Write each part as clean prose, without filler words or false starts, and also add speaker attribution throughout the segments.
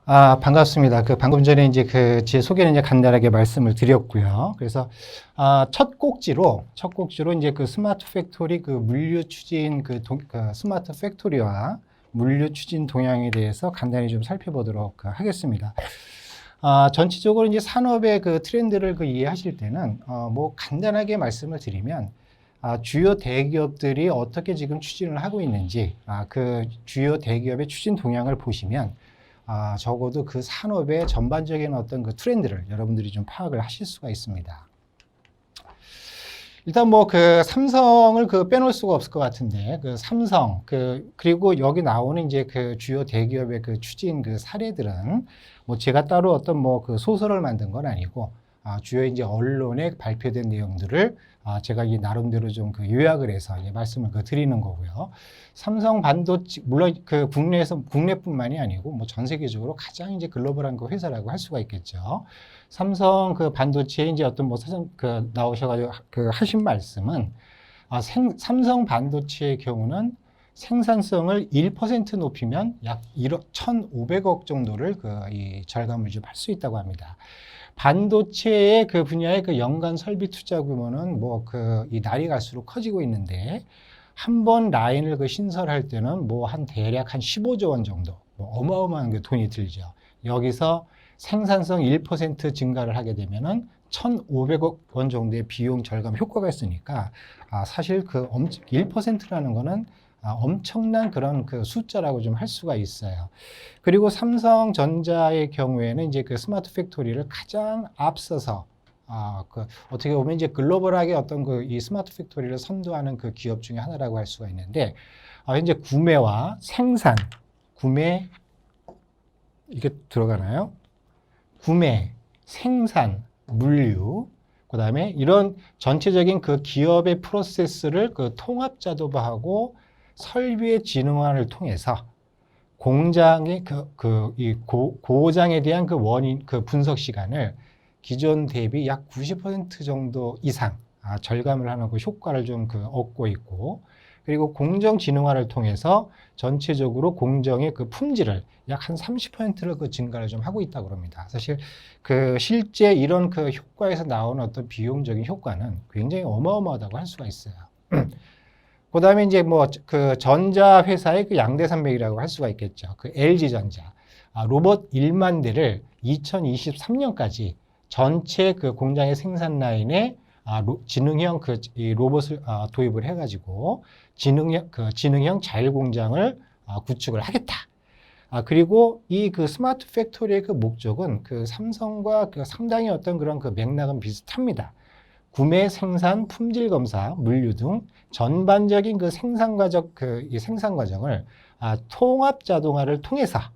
Speaker 1: 반갑습니다. 방금 전에 이제 제 소개는 이제 간단하게 말씀을 드렸고요. 그래서, 첫 꼭지로 이제 스마트 팩토리 물류 추진 스마트 팩토리와 물류 추진 동향에 대해서 간단히 좀 살펴보도록 하겠습니다. 전체적으로 이제 산업의 트렌드를 이해하실 때는, 뭐 간단하게 말씀을 드리면, 주요 대기업들이 어떻게 지금 추진을 하고 있는지, 그 주요 대기업의 추진 동향을 보시면, 적어도 그 산업의 전반적인 어떤 트렌드를 여러분들이 좀 파악을 하실 수가 있습니다. 일단 뭐 삼성을 빼놓을 수가 없을 것 같은데, 삼성, 그리고 여기 나오는 이제 주요 대기업의 추진 사례들은 뭐 제가 따로 어떤 뭐 소설을 만든 건 아니고, 주요 이제 언론에 발표된 내용들을 제가 이 나름대로 좀 요약을 해서 말씀을 드리는 거고요. 삼성 반도체, 물론 국내뿐만이 아니고 뭐 전 세계적으로 가장 이제 글로벌한 회사라고 할 수가 있겠죠. 삼성 반도체에 이제 어떤 뭐 사전 나오셔가지고 하신 말씀은, 삼성 반도체의 경우는 생산성을 1% 높이면 약 1,500억 정도를 이 절감을 좀 할 수 있다고 합니다. 반도체의 분야의 연간 설비 투자 규모는 뭐 이 날이 갈수록 커지고 있는데, 한 번 라인을 신설할 때는 뭐 대략 한 15조 원 정도, 뭐 어마어마한 돈이 들죠. 여기서 생산성 1% 증가를 하게 되면은 1,500억 원 정도의 비용 절감 효과가 있으니까, 사실 1%라는 거는 엄청난 그런 숫자라고 좀 할 수가 있어요. 그리고 삼성전자의 경우에는 이제 스마트 팩토리를 가장 앞서서 어떻게 보면 이제 글로벌하게 어떤 이 스마트 팩토리를 선도하는 기업 중에 하나라고 할 수가 있는데, 현재 구매와 생산, 구매 이게 들어가나요? 구매, 생산, 물류, 그 다음에 이런 전체적인 기업의 프로세스를 통합자도화하고 설비의 지능화를 통해서 공장의 이 고장에 대한 원인, 분석 시간을 기존 대비 약 90% 정도 이상 절감을 하는 효과를 좀 얻고 있고, 그리고 공정 지능화를 통해서 전체적으로 공정의 품질을 약 한 30%를 증가를 좀 하고 있다고 합니다. 사실 실제 이런 효과에서 나오는 어떤 비용적인 효과는 굉장히 어마어마하다고 할 수가 있어요. 그 다음에 이제 뭐 전자 회사의 양대산맥이라고 할 수가 있겠죠. LG전자. 로봇 1만 대를 2023년까지 전체 공장의 생산 라인에 지능형 이 로봇을 도입을 해가지고 지능형 자율공장을 구축을 하겠다. 그리고 이 스마트 팩토리의 목적은 삼성과 상당히 어떤 그런 맥락은 비슷합니다. 구매, 생산, 품질 검사, 물류 등 전반적인 생산 과정을 통합 자동화를 통해서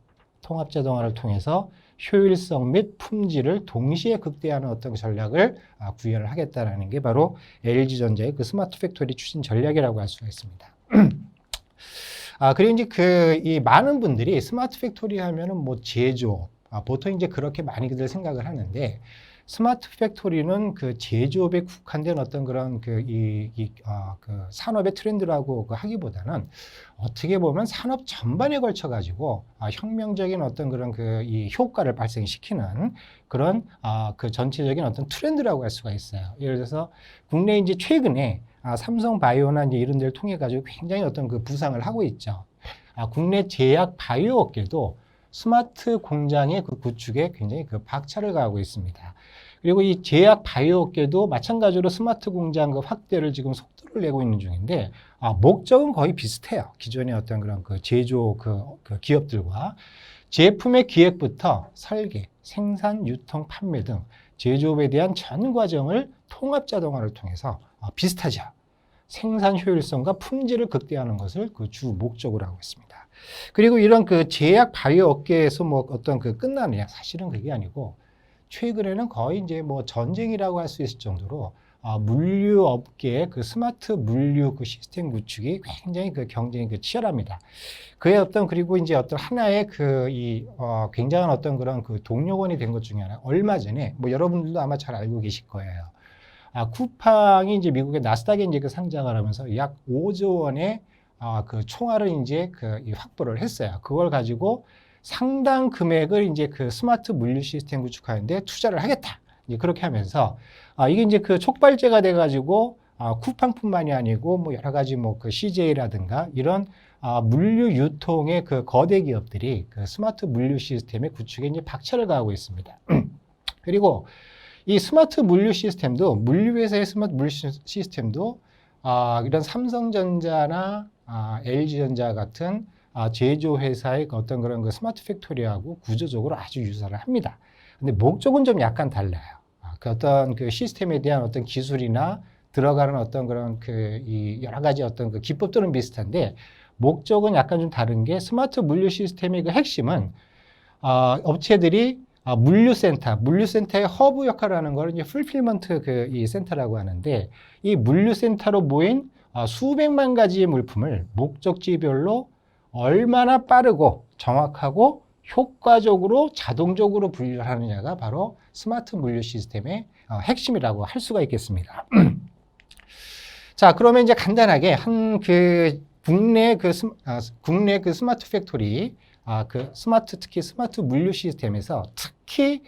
Speaker 1: 효율성 및 품질을 동시에 극대화하는 어떤 전략을 구현을 하겠다라는 게 바로 LG전자의 스마트 팩토리 추진 전략이라고 할 수가 있습니다. 그리고 이제 이 많은 분들이 스마트 팩토리 하면은 뭐 제조업, 보통 이제 그렇게 많이들 생각을 하는데, 스마트 팩토리는 제조업에 국한된 어떤 그런 산업의 트렌드라고 하기보다는, 어떻게 보면 산업 전반에 걸쳐 가지고 혁명적인 어떤 그런 이 효과를 발생시키는 그런 전체적인 어떤 트렌드라고 할 수가 있어요. 예를 들어서 국내 이제 최근에 삼성 바이오나 이제 이런 데를 통해 가지고 굉장히 어떤 부상을 하고 있죠. 국내 제약 바이오 업계도 스마트 공장의 구축에 굉장히 박차를 가하고 있습니다. 그리고 이 제약 바이오 업계도 마찬가지로 스마트 공장 확대를 지금 속도를 내고 있는 중인데, 목적은 거의 비슷해요. 기존의 어떤 그런 제조 기업들과 제품의 기획부터 설계, 생산, 유통, 판매 등 제조업에 대한 전 과정을 통합 자동화를 통해서 비슷하죠. 생산 효율성과 품질을 극대화하는 것을 주 목적으로 하고 있습니다. 그리고 이런 제약 바이오 업계에서 뭐 어떤 끝나느냐, 사실은 그게 아니고, 최근에는 거의 이제 뭐 전쟁이라고 할 수 있을 정도로 물류 업계의 스마트 물류 시스템 구축이 굉장히 경쟁이 치열합니다. 그리고 이제 어떤 하나의 굉장한 어떤 그런 동력원이 된 것 중에 하나, 얼마 전에 뭐 여러분들도 아마 잘 알고 계실 거예요. 쿠팡이 이제 미국의 나스닥에 이제 상장을 하면서 약 5조 원의 총알을 이제 확보를 했어요. 그걸 가지고 상당 금액을 이제 그 스마트 물류 시스템 구축하는데 투자를 하겠다. 이제 그렇게 하면서 이게 이제 그 촉발제가 돼가지고 쿠팡뿐만이 아니고 뭐 여러 가지 뭐 그 CJ라든가 이런 물류 유통의 그 거대 기업들이 그 스마트 물류 시스템의 구축에 이제 박차를 가하고 있습니다. 그리고 이 스마트 물류 시스템도 물류회사의 스마트 물류 시스템도 이런 삼성전자나 LG전자 같은 제조회사의 어떤 그런 그 스마트 팩토리하고 구조적으로 아주 유사를 합니다. 근데 목적은 좀 약간 달라요. 그 어떤 그 시스템에 대한 어떤 기술이나 들어가는 어떤 그런 이 여러 가지 어떤 그 기법들은 비슷한데 목적은 약간 좀 다른 게 스마트 물류 시스템의 그 핵심은 업체들이 물류센터의 허브 역할을 하는 걸 이제 풀필먼트 이 센터라고 하는데 이 물류센터로 모인 수백만 가지의 물품을 목적지별로 얼마나 빠르고 정확하고 효과적으로 자동적으로 분류를 하느냐가 바로 스마트 물류 시스템의 핵심이라고 할 수가 있겠습니다. 자, 그러면 이제 간단하게 국내 그 스마트 팩토리, 특히 스마트 물류 시스템에서 특히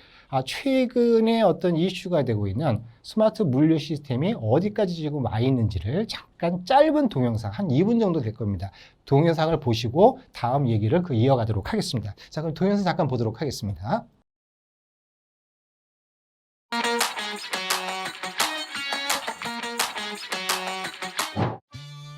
Speaker 1: 최근에 어떤 이슈가 되고 있는 스마트 물류 시스템이 어디까지 지금 와 있는지를 잠깐 짧은 동영상, 한 2분 정도 될 겁니다. 동영상을 보시고 다음 얘기를 이어가도록 하겠습니다. 자, 그럼 동영상 잠깐 보도록 하겠습니다.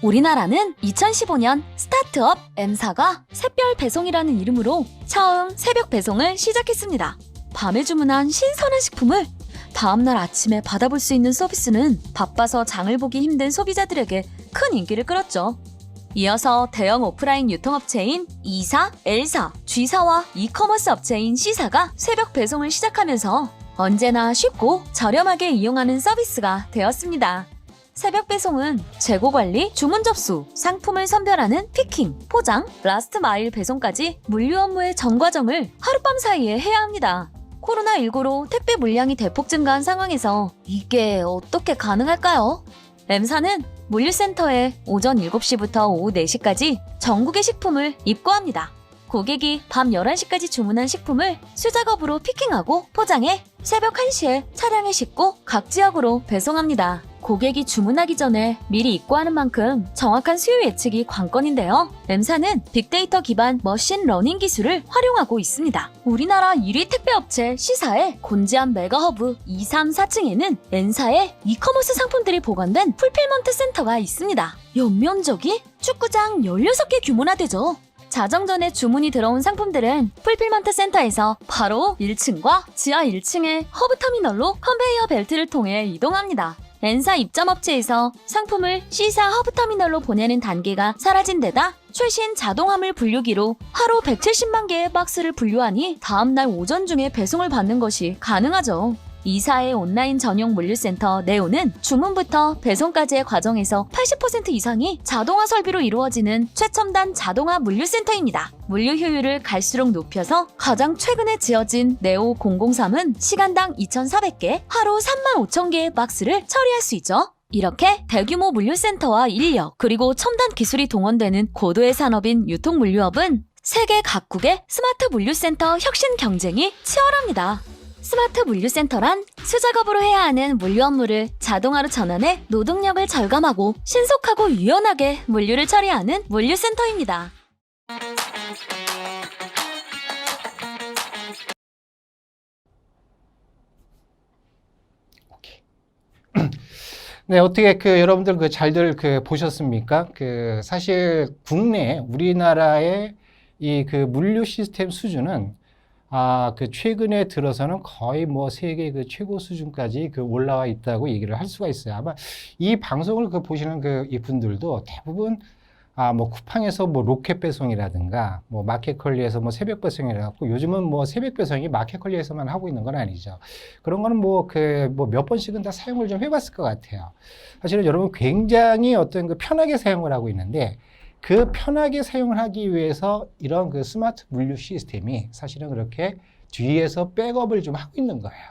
Speaker 2: 우리나라는 2015년 스타트업 M사가 샛별 배송이라는 이름으로 처음 새벽 배송을 시작했습니다. 밤에 주문한 신선한 식품을 다음날 아침에 받아볼 수 있는 서비스는 바빠서 장을 보기 힘든 소비자들에게 큰 인기를 끌었죠. 이어서 대형 오프라인 유통업체인 E사, L사, G사와 이커머스 업체인 C사가 새벽 배송을 시작하면서 언제나 쉽고 저렴하게 이용하는 서비스가 되었습니다. 새벽 배송은 재고 관리, 주문 접수, 상품을 선별하는 피킹, 포장, 라스트 마일 배송까지 물류 업무의 전 과정을 하룻밤 사이에 해야 합니다. 코로나19로 택배 물량이 대폭 증가한 상황에서 이게 어떻게 가능할까요? M사는 물류센터에 오전 7시부터 오후 4시까지 전국의 식품을 입고합니다. 고객이 밤 11시까지 주문한 식품을 수작업으로 피킹하고 포장해 새벽 1시에 차량에 싣고 각 지역으로 배송합니다. 고객이 주문하기 전에 미리 입고하는 만큼 정확한 수요 예측이 관건인데요. M사는 빅데이터 기반 머신러닝 기술을 활용하고 있습니다. 우리나라 1위 택배업체 C사의 곤지암 메가허브 2, 3, 4층에는 N사의 이커머스 상품들이 보관된 풀필먼트 센터가 있습니다. 연면적이 축구장 16개 규모나 되죠. 자정전에 주문이 들어온 상품들은 풀필먼트 센터에서 바로 1층과 지하 1층의 허브터미널로 컨베이어 벨트를 통해 이동합니다. N사 입점업체에서 상품을 C사 허브터미널로 보내는 단계가 사라진 데다 최신 자동 화물 분류기로 하루 170만 개의 박스를 분류하니 다음날 오전 중에 배송을 받는 것이 가능하죠. E사의 온라인 전용 물류센터 네오는 주문부터 배송까지의 과정에서 80% 이상이 자동화 설비로 이루어지는 최첨단 자동화 물류센터입니다. 물류 효율을 갈수록 높여서 가장 최근에 지어진 네오 003은 시간당 2,400개, 하루 35,000개의 박스를 처리할 수 있죠. 이렇게 대규모 물류센터와 인력, 그리고 첨단 기술이 동원되는 고도의 산업인 유통물류업은 세계 각국의 스마트 물류센터 혁신 경쟁이 치열합니다. 스마트 물류센터란 수작업으로 해야 하는 물류 업무를 자동화로 전환해 노동력을 절감하고 신속하고 유연하게 물류를 처리하는 물류센터입니다.
Speaker 1: 네, 어떻게 여러분들 잘들 보셨습니까? 사실 국내 우리나라의 이 물류 시스템 수준은 최근에 들어서는 거의 뭐 세계 최고 수준까지 올라와 있다고 얘기를 할 수가 있어요. 아마 이 방송을 보시는 이 분들도 대부분 뭐 쿠팡에서 뭐 로켓 배송이라든가 뭐 마켓컬리에서 뭐 새벽 배송이라고 요즘은 뭐 새벽 배송이 마켓컬리에서만 하고 있는 건 아니죠. 그런 거는 뭐 몇 번씩은 다 사용을 좀 해봤을 것 같아요. 사실은 여러분 굉장히 편하게 사용을 하고 있는데 그 편하게 사용을 하기 위해서 이런 스마트 물류 시스템이 사실은 그렇게 뒤에서 백업을 좀 하고 있는 거예요.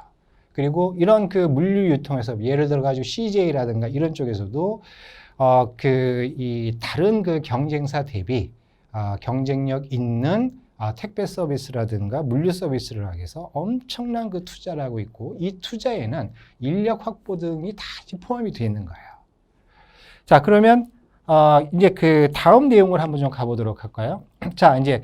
Speaker 1: 그리고 이런 물류 유통에서 예를 들어 가지고 CJ라든가 이런 쪽에서도 이 다른 경쟁사 대비 경쟁력 있는 택배 서비스라든가 물류 서비스를 하기 위해서 엄청난 그 투자를 하고 있고 이 투자에는 인력 확보 등이 다 포함이 되어 있는 거예요. 자, 그러면 이제 그 다음 내용을 한번 좀 가보도록 할까요? 자, 이제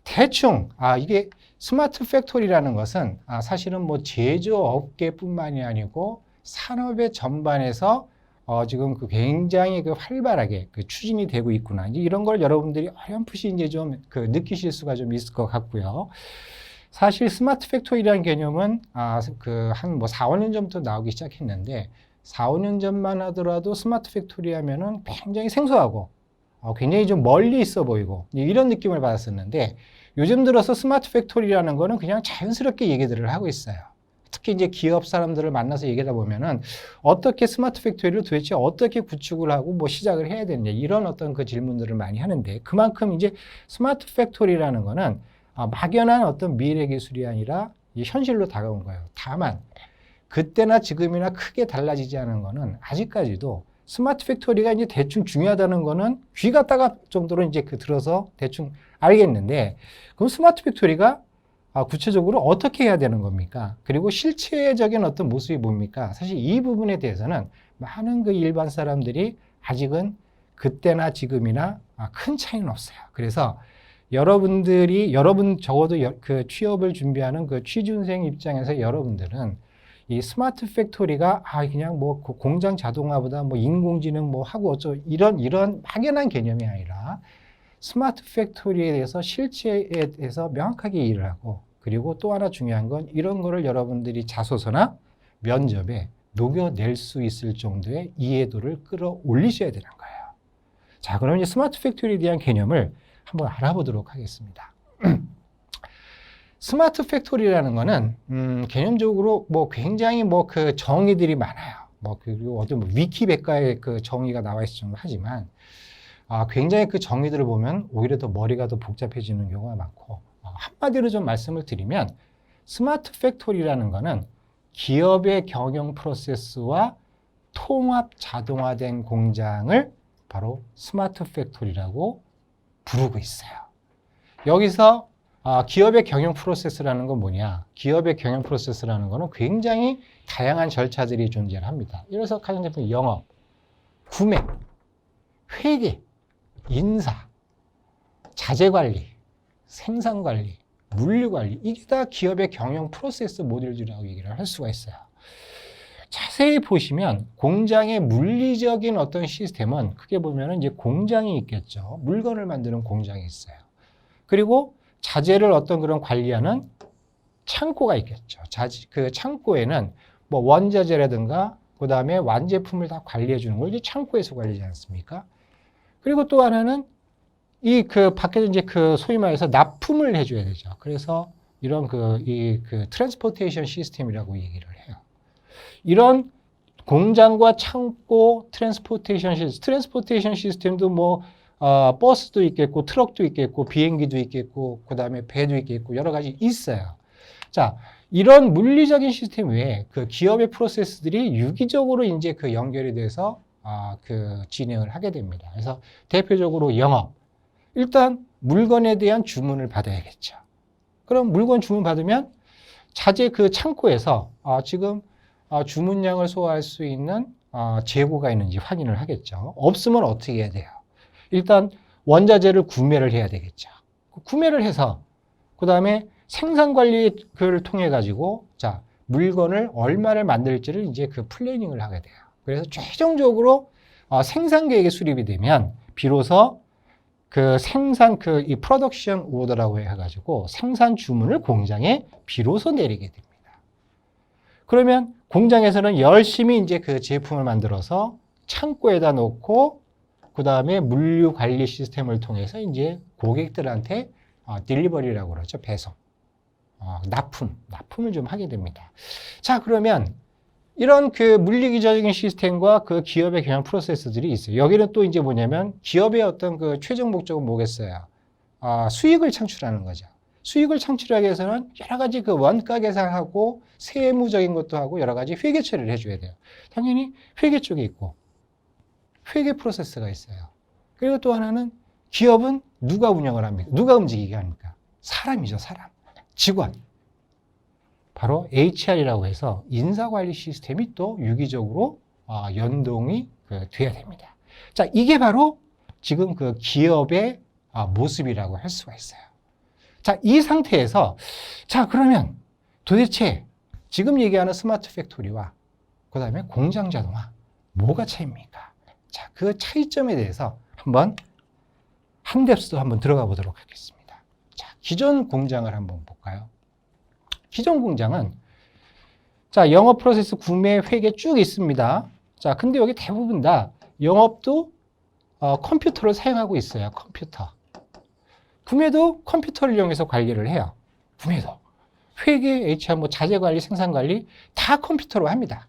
Speaker 1: 대충 이게 스마트 팩토리라는 것은 사실은 뭐 제조업계뿐만이 아니고 산업의 전반에서 지금 그 굉장히 그 활발하게 그 추진이 되고 있구나. 이제 이런 걸 여러분들이 어렴풋이 이제 좀 그 느끼실 수가 좀 있을 것 같고요. 사실 스마트 팩토리라는 개념은 그 한 뭐 4, 5년 전부터 나오기 시작했는데 4, 5년 전만 하더라도 스마트 팩토리 하면은 굉장히 생소하고 굉장히 좀 멀리 있어 보이고 이런 느낌을 받았었는데 요즘 들어서 스마트 팩토리라는 거는 그냥 자연스럽게 얘기들을 하고 있어요. 특히 이제 기업 사람들을 만나서 얘기하다 보면은 어떻게 스마트 팩토리를 도대체 어떻게 구축을 하고 뭐 시작을 해야 되느냐 이런 어떤 그 질문들을 많이 하는데 그만큼 이제 스마트 팩토리라는 거는 막연한 어떤 미래 기술이 아니라 현실로 다가온 거예요. 다만 그때나 지금이나 크게 달라지지 않은 거는 아직까지도 스마트 팩토리가 이제 대충 중요하다는 거는 귀가 따갑 정도로 이제 그 들어서 대충 알겠는데 그럼 스마트 팩토리가 구체적으로 어떻게 해야 되는 겁니까? 그리고 실체적인 어떤 모습이 뭡니까? 사실 이 부분에 대해서는 많은 그 일반 사람들이 아직은 그때나 지금이나 큰 차이는 없어요. 그래서 여러분 적어도 그 취업을 준비하는 그 취준생 입장에서 여러분들은 이 스마트 팩토리가 그냥 뭐 공장 자동화보다 뭐 인공지능 뭐 하고 이런 막연한 개념이 아니라 스마트 팩토리에 대해서 실체에 대해서 명확하게 일을 하고 그리고 또 하나 중요한 건 이런 거를 여러분들이 자소서나 면접에 녹여낼 수 있을 정도의 이해도를 끌어올리셔야 되는 거예요. 자, 그럼 이제 스마트 팩토리에 대한 개념을 한번 알아보도록 하겠습니다. 스마트 팩토리라는 거는 개념적으로 뭐 굉장히 뭐 그 정의들이 많아요. 뭐 그리고 어떤 뭐 위키백과에 그 정의가 나와 있을 정도 하지만 굉장히 그 정의들을 보면 오히려 더 머리가 더 복잡해지는 경우가 많고 한마디로 좀 말씀을 드리면 스마트 팩토리라는 거는 기업의 경영 프로세스와 통합 자동화된 공장을 바로 스마트 팩토리라고 부르고 있어요. 여기서 기업의 경영 프로세스라는 건 뭐냐? 기업의 경영 프로세스라는 거는 굉장히 다양한 절차들이 존재를 합니다. 예를 들어서 가장 대표적인 영업, 구매, 회계, 인사, 자재관리, 생산관리, 물류관리 이게 다 기업의 경영 프로세스 모듈이라고 얘기를 할 수가 있어요. 자세히 보시면 공장의 물리적인 어떤 시스템은 크게 보면은 이제 공장이 있겠죠. 물건을 만드는 공장이 있어요. 그리고 자재를 어떤 그런 관리하는 창고가 있겠죠. 그 창고에는 뭐 원자재라든가 그 다음에 완제품을 다 관리해 주는 걸 이제 창고에서 관리하지 않습니까? 그리고 또 하나는 이 그 밖에서 이제 그 소위 말해서 납품을 해줘야 되죠. 그래서 이런 그 트랜스포테이션 시스템이라고 얘기를 해요. 이런 공장과 창고 트랜스포테이션 시스템도 뭐 버스도 있겠고 트럭도 있겠고 비행기도 있겠고 그 다음에 배도 있겠고 여러 가지 있어요. 자, 이런 물리적인 시스템 외에 그 기업의 프로세스들이 유기적으로 이제 그 연결이 돼서 그 진행을 하게 됩니다. 그래서 대표적으로 영업. 일단 물건에 대한 주문을 받아야겠죠. 그럼 물건 주문 받으면 자재 그 창고에서 지금 주문량을 소화할 수 있는 재고가 있는지 확인을 하겠죠. 없으면 어떻게 해야 돼요? 일단 원자재를 구매를 해야 되겠죠. 구매를 해서 그 다음에 생산 관리를 통해 가지고 자 물건을 얼마를 만들지를 이제 그 플래닝을 하게 돼요. 그래서 최종적으로 생산 계획이 수립이 되면 비로소 그 생산 이 프로덕션 오더라고 해가지고 생산 주문을 공장에 비로소 내리게 됩니다. 그러면 공장에서는 열심히 이제 그 제품을 만들어서 창고에다 놓고 그 다음에 물류 관리 시스템을 통해서 이제 고객들한테 딜리버리라고 그러죠. 배송, 납품을 좀 하게 됩니다. 자, 그러면 이런 그 물리적인 시스템과 그 기업의 경영 프로세스들이 있어요. 여기는 또 이제 뭐냐면 기업의 어떤 그 최종 목적은 뭐겠어요? 수익을 창출하는 거죠. 수익을 창출하기 위해서는 여러 가지 그 원가 계산하고 세무적인 것도 하고 여러 가지 회계 처리를 해줘야 돼요. 당연히 회계 쪽에 있고 회계 프로세스가 있어요. 그리고 또 하나는 기업은 누가 운영을 합니까? 누가 움직이게 합니까? 사람이죠, 사람. 직원. 바로 HR이라고 해서 인사관리 시스템이 또 유기적으로 연동이 돼야 됩니다. 자, 이게 바로 지금 그 기업의 모습이라고 할 수가 있어요. 자, 이 상태에서 자, 그러면 도대체 지금 얘기하는 스마트 팩토리와 그 다음에 공장 자동화 뭐가 차이입니까? 자, 그 차이점에 대해서 한번 한 뎁스도 한번 들어가 보도록 하겠습니다. 자, 기존 공장을 한번 볼까요? 기존 공장은 자, 영업 프로세스 구매 회계 쭉 있습니다. 자, 근데 여기 대부분 다 영업도 컴퓨터를 사용하고 있어요. 컴퓨터. 구매도 컴퓨터를 이용해서 관리를 해요. 구매도. 회계, HR, 뭐 자재 관리, 생산 관리 다 컴퓨터로 합니다.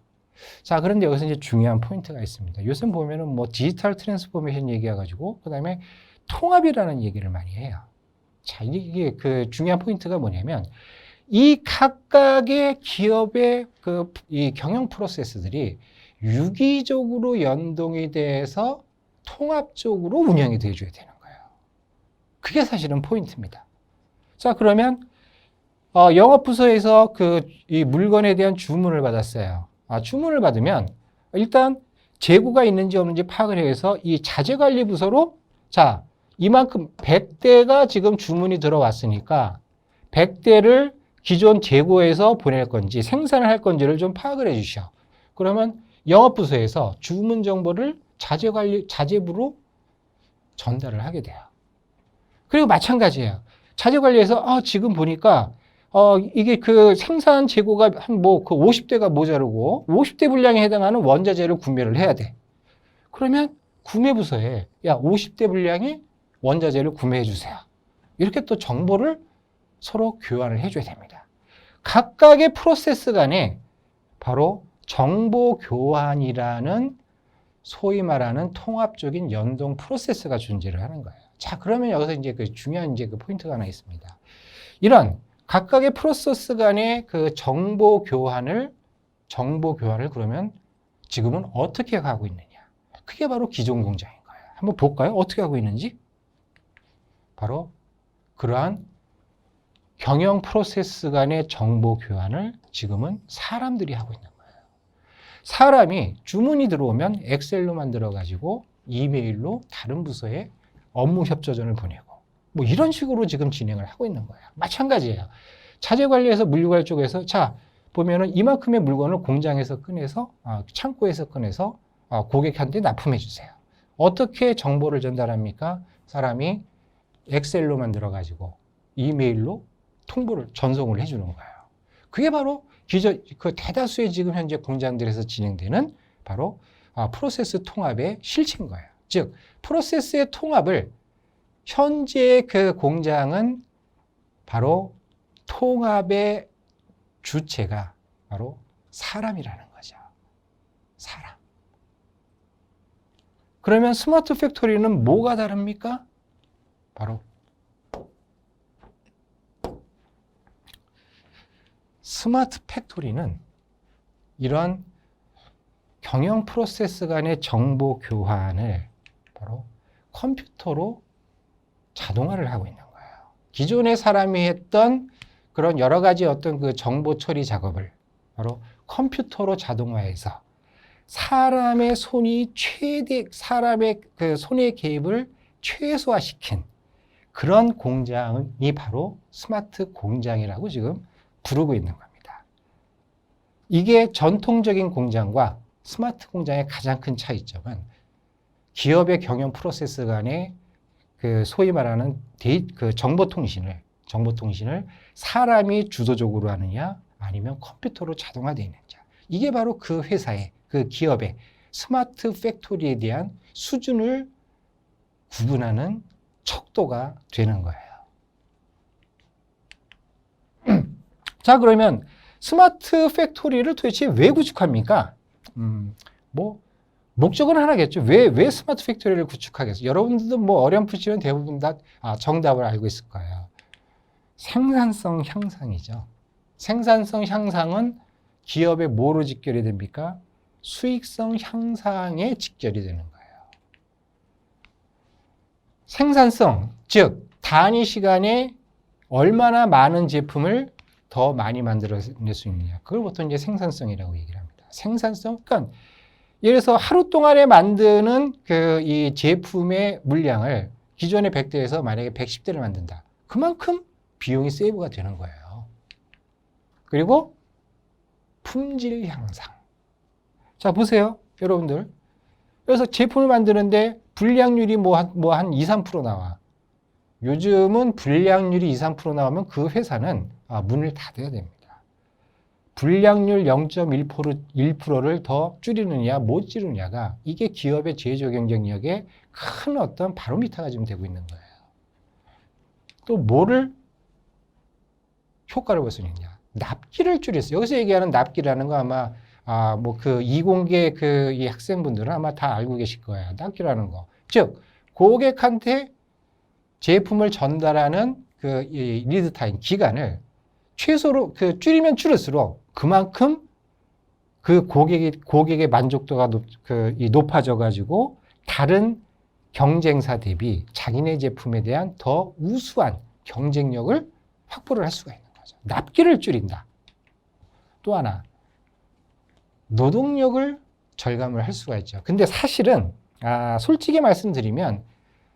Speaker 1: 자, 그런데 여기서 이제 중요한 포인트가 있습니다. 요즘 보면은 뭐 디지털 트랜스포메이션 얘기해가지고 그다음에 통합이라는 얘기를 많이 해요. 자, 이게 그 중요한 포인트가 뭐냐면 이 각각의 기업의 이 경영 프로세스들이 유기적으로 연동이 돼서 통합적으로 운영이 돼줘야 되는 거예요. 그게 사실은 포인트입니다. 자, 그러면 영업부서에서 이 물건에 대한 주문을 받았어요. 주문을 받으면 일단 재고가 있는지 없는지 파악을 해서 이 자재관리부서로 자, 이만큼 100대가 지금 주문이 들어왔으니까 100대를 기존 재고에서 보낼 건지 생산을 할 건지를 좀 파악을 해 주셔. 그러면 영업부서에서 주문 정보를 자재부로 전달을 하게 돼요. 그리고 마찬가지예요. 자재관리에서 지금 보니까 이게 그 생산 재고가 한 뭐 그 50대가 모자르고 50대 분량에 해당하는 원자재를 구매를 해야 돼. 그러면 구매부서에 야 50대 분량의 원자재를 구매해 주세요. 이렇게 또 정보를 서로 교환을 해줘야 됩니다. 각각의 프로세스 간에 바로 정보 교환이라는 소위 말하는 통합적인 연동 프로세스가 존재를 하는 거예요. 자, 그러면 여기서 이제 그 중요한 이제 그 포인트가 하나 있습니다. 이런 각각의 프로세스 간의 그 정보 교환을 그러면 지금은 어떻게 하고 있느냐? 그게 바로 기존 공장인 거예요. 한번 볼까요? 어떻게 하고 있는지? 바로 그러한 경영 프로세스 간의 정보 교환을 지금은 사람들이 하고 있는 거예요. 사람이 주문이 들어오면 엑셀로 만들어가지고 이메일로 다른 부서에 업무 협조전을 보내고 뭐 이런 식으로 지금 진행을 하고 있는 거예요. 마찬가지예요. 자재 관리에서 물류관 쪽에서 자 보면은 이만큼의 물건을 공장에서 꺼내서 창고에서 꺼내서 고객한테 납품해 주세요. 어떻게 정보를 전달합니까? 사람이 엑셀로 만들어 가지고 이메일로 통보를 전송을 해주는 거예요. 그게 바로 그 대다수의 지금 현재 공장들에서 진행되는 바로 프로세스 통합의 실체인 거예요. 즉 프로세스의 통합을 현재 그 공장은 바로 통합의 주체가 바로 사람이라는 거죠. 사람. 그러면 스마트 팩토리는 뭐가 다릅니까? 바로 스마트 팩토리는 이런 경영 프로세스 간의 정보 교환을 바로 컴퓨터로 자동화를 하고 있는 거예요. 기존에 사람이 했던 그런 여러 가지 어떤 그 정보 처리 작업을 바로 컴퓨터로 자동화해서 사람의 그 손의 개입을 최소화시킨 그런 공장이 바로 스마트 공장이라고 지금 부르고 있는 겁니다. 이게 전통적인 공장과 스마트 공장의 가장 큰 차이점은 기업의 경영 프로세스 간의 그 소위 말하는 그 정보통신을 사람이 주도적으로 하느냐 아니면 컴퓨터로 자동화되어 있느냐. 이게 바로 그 회사의 그 기업의 스마트 팩토리에 대한 수준을 구분하는 척도가 되는 거예요. 자, 그러면 스마트 팩토리를 도대체 왜 구축합니까? 뭐 목적은 하나겠죠. 왜 스마트 팩토리를 구축하겠어요? 여러분들도 뭐 어렴풋이는 대부분 다 정답을 알고 있을 거예요. 생산성 향상이죠. 생산성 향상은 기업의 뭐로 직결이 됩니까? 수익성 향상에 직결이 되는 거예요. 생산성, 즉 단위 시간에 얼마나 많은 제품을 더 많이 만들어낼 수 있느냐. 그걸 보통 이제 생산성이라고 얘기를 합니다. 생산성, 그러니까 예를 들어서 하루 동안에 만드는 그 이 제품의 물량을 기존의 100대에서 만약에 110대를 만든다. 그만큼 비용이 세이브가 되는 거예요. 그리고 품질 향상. 자, 보세요. 여러분들. 그래서 제품을 만드는데 불량률이 한 2, 3% 나와. 요즘은 불량률이 2, 3% 나오면 그 회사는 문을 닫아야 됩니다. 불량률 0.1%를 더 줄이느냐 못 줄이느냐가 이게 기업의 제조 경쟁력에 큰 어떤 바로미터가 지금 되고 있는 거예요. 또 뭐를 효과를 볼 수 있느냐. 납기를 줄였어요. 여기서 얘기하는 납기라는 거 아마 뭐 그 이공계 그 이 학생분들은 아마 다 알고 계실 거예요. 납기라는 거. 즉 고객한테 제품을 전달하는 그 이 리드 타임 기간을 최소로 그 줄이면 줄일수록 그만큼 그 고객의 만족도가 높아져 가지고 다른 경쟁사 대비 자기네 제품에 대한 더 우수한 경쟁력을 확보를 할 수가 있는 거죠. 납기를 줄인다. 또 하나 노동력을 절감을 할 수가 있죠. 근데 사실은 솔직히 말씀드리면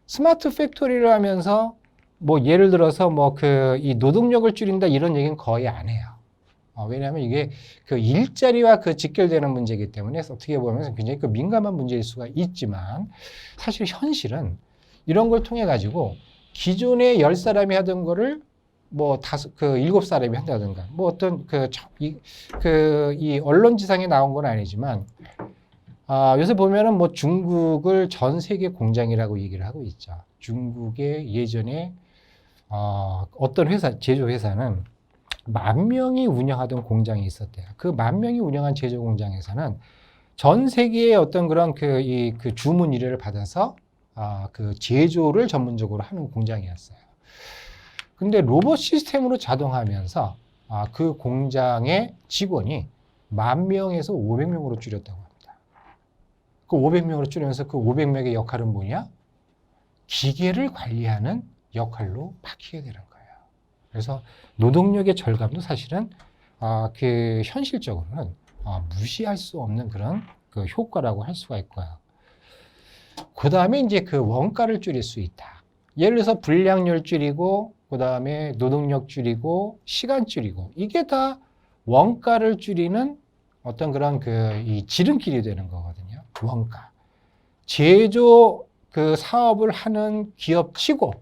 Speaker 1: 스마트 팩토리를 하면서 뭐 예를 들어서 뭐 이 노동력을 줄인다 이런 얘기는 거의 안 해요. 왜냐하면 이게 그 일자리와 그 직결되는 문제이기 때문에 어떻게 보면 굉장히 그 민감한 문제일 수가 있지만 사실 현실은 이런 걸 통해 가지고 기존에 10사람이 하던 거를 뭐 7사람이 한다든가 뭐 어떤 이 언론지상에 나온 건 아니지만 요새 보면은 뭐 중국을 전 세계 공장이라고 얘기를 하고 있죠. 중국의 예전에 어떤 회사, 제조 회사는 10,000명이 운영하던 공장이 있었대요. 그 10,000명이 운영한 제조 공장에서는 전 세계의 어떤 그런 그 주문 의뢰를 받아서 그 제조를 전문적으로 하는 공장이었어요. 근데 로봇 시스템으로 자동화하면서 그 공장의 직원이 10,000명에서 500명으로 줄였다고 합니다. 그 500명으로 줄이면서 그 500명의 역할은 뭐냐? 기계를 관리하는 역할로 바뀌게 되는 거예요. 그래서 노동력의 절감도 사실은 그 현실적으로는 무시할 수 없는 그런 그 효과라고 할 수가 있고요. 그 다음에 이제 그 원가를 줄일 수 있다. 예를 들어서 불량률 줄이고, 그 다음에 노동력 줄이고, 시간 줄이고, 이게 다 원가를 줄이는 어떤 그런 이 지름길이 되는 거거든요. 원가. 제조 그 사업을 하는 기업 치고,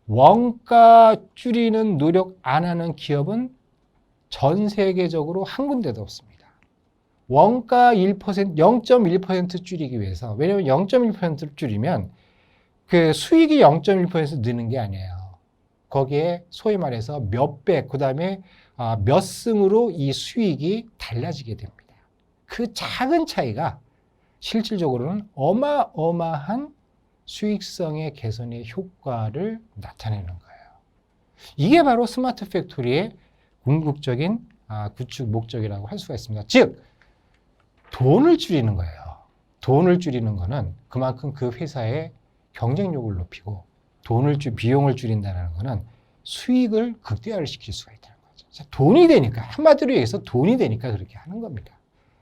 Speaker 1: 원가 줄이는 노력 안 하는 기업은 전 세계적으로 한 군데도 없습니다. 원가 0.1% 줄이기 위해서, 왜냐하면 0.1%를 줄이면 그 수익이 0.1% 느는 게 아니에요. 거기에 소위 말해서 몇 배, 그 다음에 몇 승으로 이 수익이 달라지게 됩니다. 그 작은 차이가 실질적으로는 어마어마한 수익성의 개선의 효과를 나타내는 거예요. 이게 바로 스마트 팩토리의 궁극적인 구축 목적이라고 할 수가 있습니다. 즉, 돈을 줄이는 거예요. 돈을 줄이는 거는 그만큼 그 회사의 경쟁력을 높이고 비용을 줄인다는 거는 수익을 극대화를 시킬 수가 있다는 거죠. 자, 돈이 되니까, 한마디로 얘기해서 돈이 되니까 그렇게 하는 겁니다.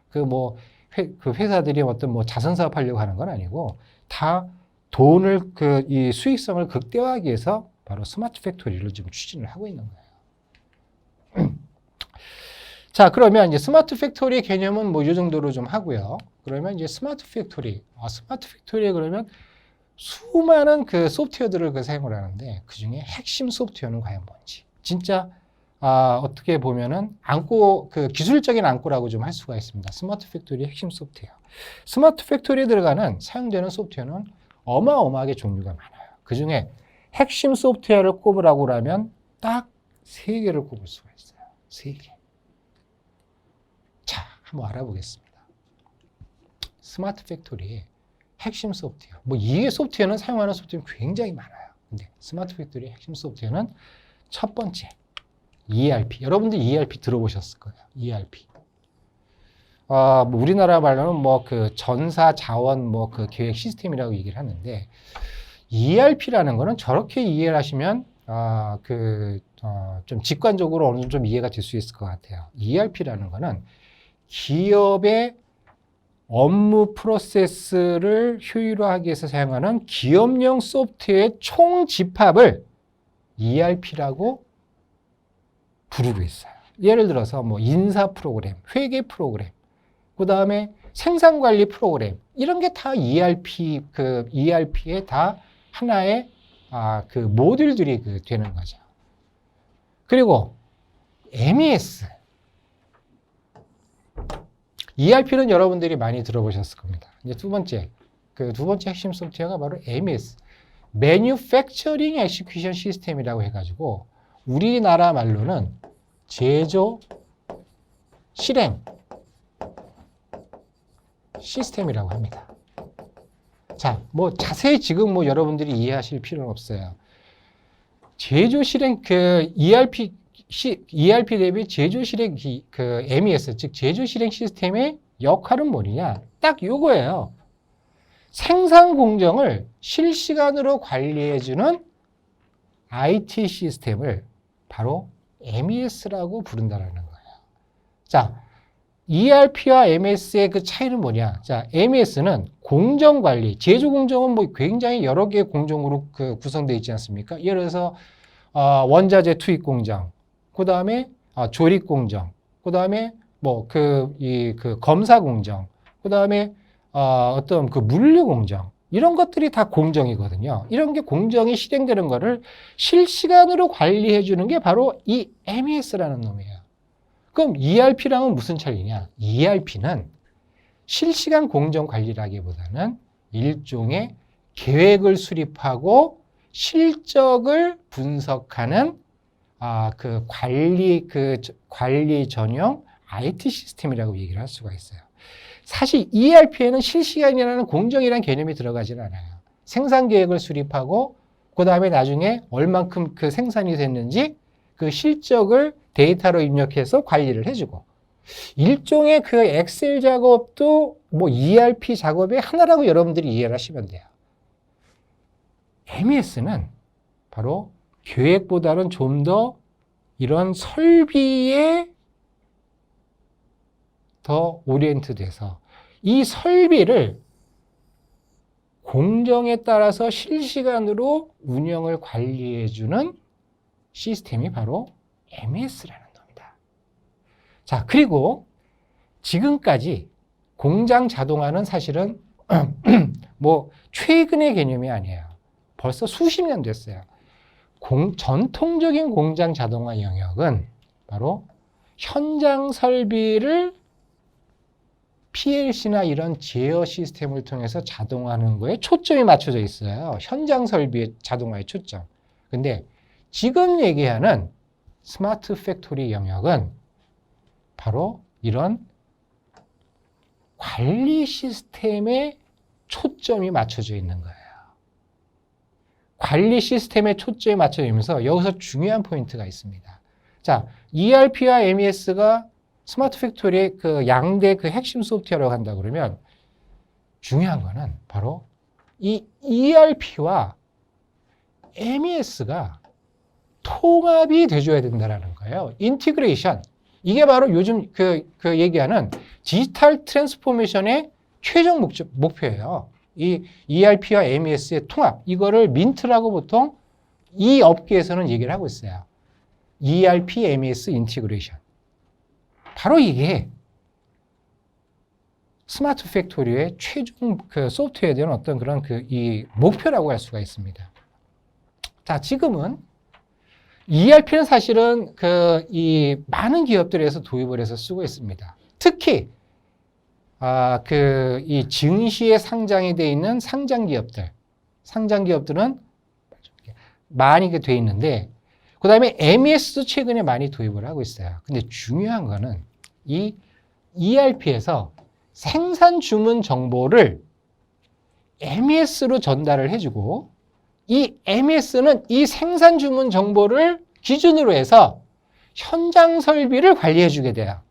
Speaker 1: 그 회사들이 어떤 뭐 자선사업 하려고 하는 건 아니고 다 돈을 이 수익성을 극대화하기 위해서 바로 스마트 팩토리를 지금 추진을 하고 있는 거예요. 자, 그러면 이제 스마트 팩토리의 개념은 뭐 이 정도로 좀 하고요. 그러면 이제 스마트 팩토리에 그러면 수많은 그 소프트웨어들을 사용을 하는데 그 중에 핵심 소프트웨어는 과연 뭔지. 진짜 어떻게 보면은 기술적인 안고라고 좀 할 수가 있습니다. 스마트 팩토리의 핵심 소프트웨어. 스마트 팩토리에 사용되는 소프트웨어는 어마어마하게 종류가 많아요. 그 중에 핵심 소프트웨어를 꼽으라고 하면 딱 3개를 꼽을 수가 있어요. 3개. 자, 한번 알아보겠습니다. 스마트 팩토리의 핵심 소프트웨어. 이 소프트웨어는 사용하는 소프트웨어는 굉장히 많아요. 근데 스마트 팩토리의 핵심 소프트웨어는 첫 번째, ERP. 여러분들 ERP 들어보셨을 거예요. ERP. 우리나라 말로는 그 전사 자원 그 계획 시스템이라고 얘기를 하는데 ERP라는 거는 저렇게 이해를 하시면 좀 직관적으로 어느 정도 좀 이해가 될 수 있을 것 같아요. ERP라는 거는 기업의 업무 프로세스를 효율화하기 위해서 사용하는 기업용 소프트웨어의 총 집합을 ERP라고 부르고 있어요. 예를 들어서 뭐 인사 프로그램, 회계 프로그램, 그 다음에 생산관리 프로그램, 이런 게 다 ERP의 다 하나의 모듈들이 되는 거죠. 그리고 MES. ERP는 여러분들이 많이 들어보셨을 겁니다. 이제 두 번째 핵심 소프트웨어가 바로 MES. Manufacturing Execution System이라고 해가지고, 우리나라 말로는 제조 실행 시스템이라고 합니다. 자, 뭐 자세히 지금 뭐 여러분들이 이해하실 필요는 없어요. 제조 실행 ERP 대비 제조 실행 MES, 즉 제조 실행 시스템의 역할은 뭐냐? 딱 요거예요. 생산 공정을 실시간으로 관리해주는 IT 시스템을 바로 MES라고 부른다라는 거예요. 자, ERP와 MES의 그 차이는 뭐냐? 자, MES는 공정 관리, 제조 공정은 뭐 굉장히 여러 개의 공정으로 구성되어 있지 않습니까? 예를 들어서 원자재 투입 공정, 그 다음에 조립 공정, 그 다음에 뭐 검사 공정, 그 다음에 어떤 물류 공정, 이런 것들이 다 공정이거든요. 이런 게 공정이 실행되는 거를 실시간으로 관리해 주는 게 바로 이 MES라는 놈이에요. 그럼 ERP랑은 무슨 차이냐? ERP는 실시간 공정 관리라기보다는 일종의 계획을 수립하고 실적을 분석하는 관리 전용 IT 시스템이라고 얘기를 할 수가 있어요. 사실 ERP에는 실시간이라는 공정이라는 개념이 들어가지는 않아요. 생산 계획을 수립하고 그 다음에 나중에 얼만큼 생산이 됐는지 그 실적을 데이터로 입력해서 관리를 해주고, 일종의 엑셀 작업도 뭐 ERP 작업의 하나라고 여러분들이 이해를 하시면 돼요. MES는 바로 계획보다는 좀 더 이런 설비에 더 오리엔트 돼서 이 설비를 공정에 따라서 실시간으로 운영을 관리해주는 시스템이 바로 MES라는 겁니다. 자, 그리고 지금까지 공장 자동화는 사실은 뭐 최근의 개념이 아니에요. 벌써 수십 년 됐어요. 전통적인 공장 자동화 영역은 바로 현장 설비를 PLC나 이런 제어 시스템을 통해서 자동화하는 거에 초점이 맞춰져 있어요. 현장 설비의 자동화에 초점. 근데 지금 얘기하는 스마트 팩토리 영역은 바로 이런 관리 시스템에 초점이 맞춰져 있는 거예요. 관리 시스템에 초점이 맞춰져 있면서 여기서 중요한 포인트가 있습니다. 자, ERP와 MES가 스마트 팩토리의 양대 핵심 소프트웨어라고 한다 그러면 중요한 거는 바로 이 ERP와 MES가 통합이 돼줘야 된다는 거예요. 인티그레이션. 이게 바로 요즘 얘기하는 디지털 트랜스포메이션의 최종 목표예요. 이 ERP와 MES의 통합. 이거를 민트라고 보통 이 업계에서는 얘기를 하고 있어요. ERP, MES 인티그레이션. 바로 이게 스마트 팩토리의 최종 소프트웨어에 대한 어떤 그런 이 목표라고 할 수가 있습니다. 자, 지금은 ERP는 사실은 이 많은 기업들에서 도입을 해서 쓰고 있습니다. 특히 이 증시에 상장이 돼 있는 상장 기업들은 많이 돼 있는데, 그 다음에 MES도 최근에 많이 도입을 하고 있어요. 근데 중요한 거는 이 ERP에서 생산 주문 정보를 MES로 전달을 해주고, 이 MES는 이 생산 주문 정보를 기준으로 해서 현장 설비를 관리해 주게 돼요.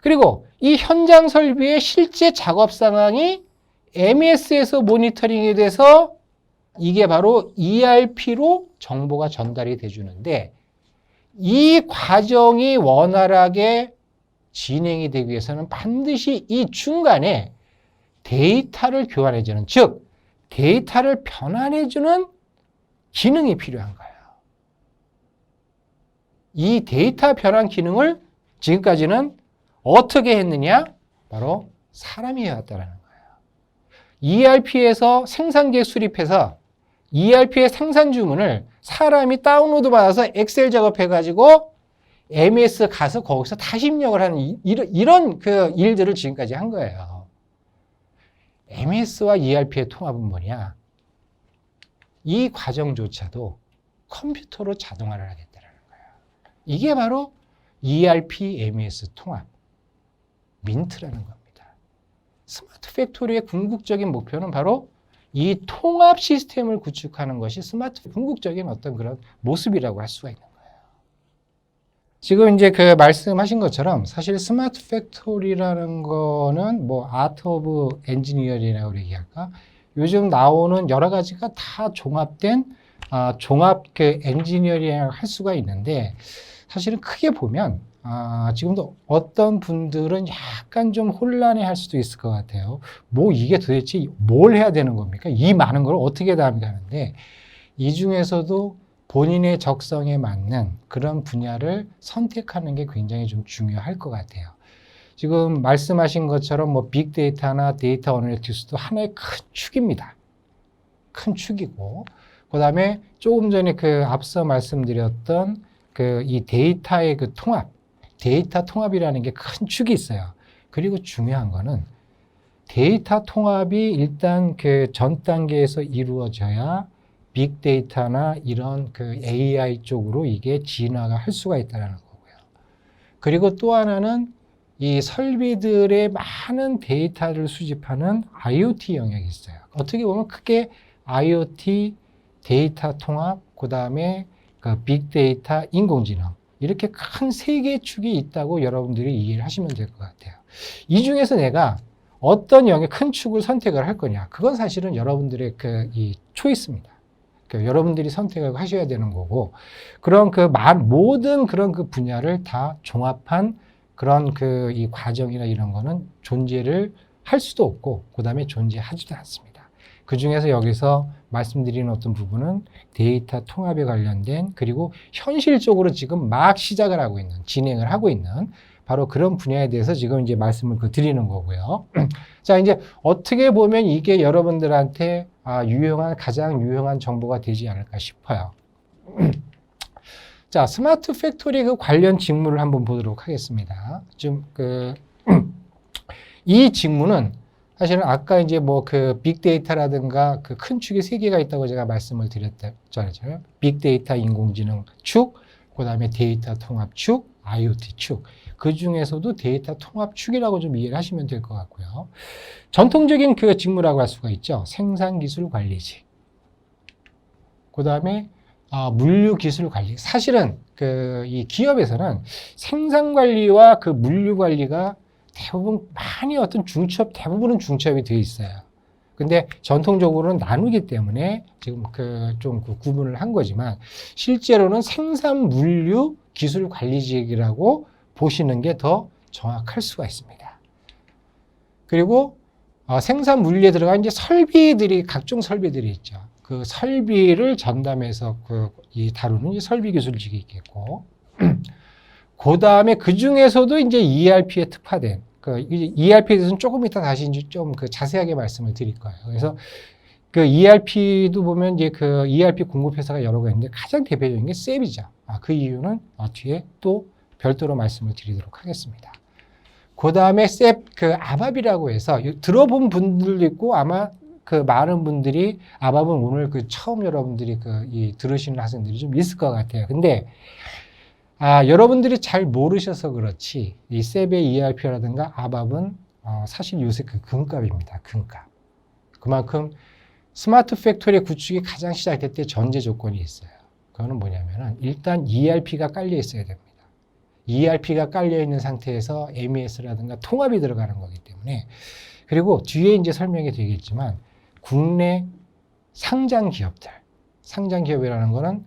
Speaker 1: 그리고 이 현장 설비의 실제 작업 상황이 MES에서 모니터링이 돼서 이게 바로 ERP로 정보가 전달이 돼주는데 이 과정이 원활하게 진행이 되기 위해서는 반드시 이 중간에 데이터를 교환해주는, 즉 데이터를 변환해주는 기능이 필요한 거예요. 이 데이터 변환 기능을 지금까지는 어떻게 했느냐? 바로 사람이 해왔다는 거예요. ERP에서 생산기에 수립해서 ERP의 생산 주문을 사람이 다운로드 받아서 엑셀 작업해가지고 MS 가서 거기서 다시 입력을 하는 이런 그 일들을 지금까지 한 거예요. MS와 ERP의 통합은 뭐냐? 이 과정조차도 컴퓨터로 자동화를 하겠다는 거예요. 이게 바로 ERP, MS 통합, 민트라는 겁니다. 스마트 팩토리의 궁극적인 목표는 바로 이 통합 시스템을 구축하는 것이 스마트 궁극적인 어떤 그런 모습이라고 할 수가 있는 거예요. 지금 이제 그 말씀하신 것처럼 사실 스마트 팩토리라는 거는 뭐 아트 오브 엔지니어링이라고 얘기할까? 요즘 나오는 여러 가지가 다 종합된 종합 그 엔지니어링을 할 수가 있는데 사실은 크게 보면 지금도 어떤 분들은 약간 좀 혼란해 할 수도 있을 것 같아요. 뭐 이게 도대체 뭘 해야 되는 겁니까? 이 많은 걸 어떻게 다 하는데 이 중에서도 본인의 적성에 맞는 그런 분야를 선택하는 게 굉장히 좀 중요할 것 같아요. 지금 말씀하신 것처럼 뭐 빅데이터나 데이터 어널리틱스도 하나의 큰 축입니다. 큰 축이고, 그 다음에 조금 전에 그 앞서 말씀드렸던 그 이 데이터의 그 통합, 데이터 통합이라는 게 큰 축이 있어요. 그리고 중요한 거는 데이터 통합이 일단 그 전 단계에서 이루어져야 빅데이터나 이런 그 AI 쪽으로 이게 진화가 할 수가 있다는 거고요. 그리고 또 하나는 이 설비들의 많은 데이터를 수집하는 IoT 영역이 있어요. 어떻게 보면 크게 IoT, 데이터 통합, 그 다음에 그 빅데이터, 인공지능 이렇게 큰 세 개의 축이 있다고 여러분들이 이해를 하시면 될 것 같아요. 이 중에서 내가 어떤 영역 큰 축을 선택을 할 거냐? 그건 사실은 여러분들의 그 이 초이스입니다. 그러니까 여러분들이 선택을 하셔야 되는 거고, 그런 그 모든 그런 그 분야를 다 종합한 그런 그 이 과정이나 이런 거는 존재를 할 수도 없고, 그 다음에 존재하지도 않습니다. 그 중에서 여기서 말씀드리는 어떤 부분은 데이터 통합에 관련된, 그리고 현실적으로 지금 막 시작을 하고 있는, 진행을 하고 있는 바로 그런 분야에 대해서 지금 이제 말씀을 드리는 거고요. 자, 이제 어떻게 보면 이게 여러분들한테 가장 유용한 정보가 되지 않을까 싶어요. 자, 스마트 팩토리 그 관련 직무를 한번 보도록 하겠습니다. 지금 이 직무는 사실은 아까 이제 뭐 그 빅데이터라든가 그 큰 축이 세 개가 있다고 제가 말씀을 드렸잖아요. 빅데이터 인공지능 축, 그 다음에 데이터 통합 축, IoT 축. 그 중에서도 데이터 통합 축이라고 좀 이해를 하시면 될 것 같고요. 전통적인 그 직무라고 할 수가 있죠. 생산기술 관리직. 그 다음에 물류기술 관리. 사실은 이 기업에서는 생산관리와 그 물류관리가 대부분 많이 어떤 대부분은 중첩이 되어 있어요. 근데 전통적으로는 나누기 때문에 지금 좀 구분을 한 거지만 실제로는 생산 물류 기술 관리직이라고 보시는 게 더 정확할 수가 있습니다. 그리고 생산 물류에 들어간 이제 각종 설비들이 있죠. 그 설비를 전담해서 다루는 이 설비 기술직이 있겠고, 그 다음에 그 중에서도 이제 ERP에 특화된, ERP에 대해서는 조금 이따 다시 이제 좀 자세하게 말씀을 드릴 거예요. 그래서 그 ERP도 보면 이제 그 ERP 공급 회사가 여러 개 있는데 가장 대표적인 게 셉이죠. 그 이유는 뒤에 또 별도로 말씀을 드리도록 하겠습니다. 그 다음에 셉 아밥이라고 해서 들어본 분들도 있고 아마 많은 분들이 아밥은 오늘 처음 여러분들이 들으시는 학생들이 좀 있을 것 같아요. 근데 여러분들이 잘 모르셔서 그렇지 이 셉의 ERP라든가 아밥은 사실 요새 금값입니다. 금값. 그만큼 스마트 팩토리 구축이 가장 시작될 때 전제 조건이 있어요. 그거는 뭐냐면은 일단 ERP가 깔려 있어야 됩니다. ERP가 깔려 있는 상태에서 MES라든가 통합이 들어가는 거기 때문에, 그리고 뒤에 이제 설명이 되겠지만 국내 상장 기업들. 상장 기업이라는 거는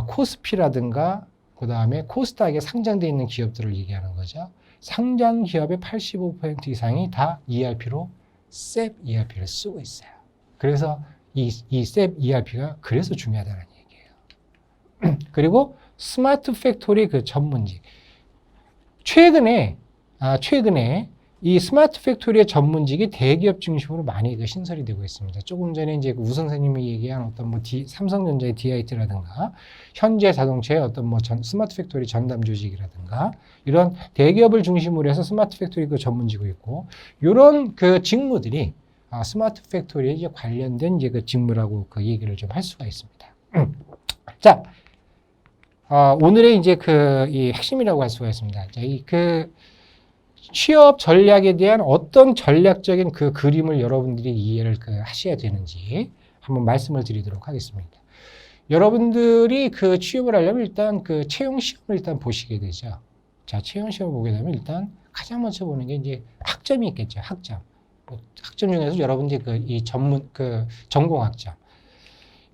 Speaker 1: 코스피라든가 그 다음에 코스닥에 상장되어 있는 기업들을 얘기하는 거죠. 상장 기업의 85% 이상이 다 ERP로 SAP ERP를 쓰고 있어요. 그래서 이 SAP ERP가 그래서 중요하다는 얘기예요. 그리고 스마트 팩토리 그 전문직. 최근에 이 스마트 팩토리의 전문직이 대기업 중심으로 많이 그 신설이 되고 있습니다. 조금 전에 이제 우 선생님이 얘기한 어떤 뭐 삼성전자의 DIT라든가 현재 자동차의 어떤 뭐 스마트 팩토리 전담 조직이라든가 이런 대기업을 중심으로 해서 스마트 팩토리 그 전문직이 있고 이런 그 직무들이 스마트 팩토리에 이제 관련된 이제 그 직무라고 그 얘기를 좀 할 수가 있습니다. 자, 오늘의 이제 이 핵심이라고 할 수가 있습니다. 자, 취업 전략에 대한 어떤 전략적인 그 그림을 여러분들이 이해를 하셔야 되는지 한번 말씀을 드리도록 하겠습니다. 여러분들이 그 취업을 하려면 일단 그 채용 시험을 일단 보시게 되죠. 자, 채용 시험을 보게 되면 일단 가장 먼저 보는 게 이제 학점이 있겠죠. 학점. 학점 중에서 여러분들이 이 전공 학점.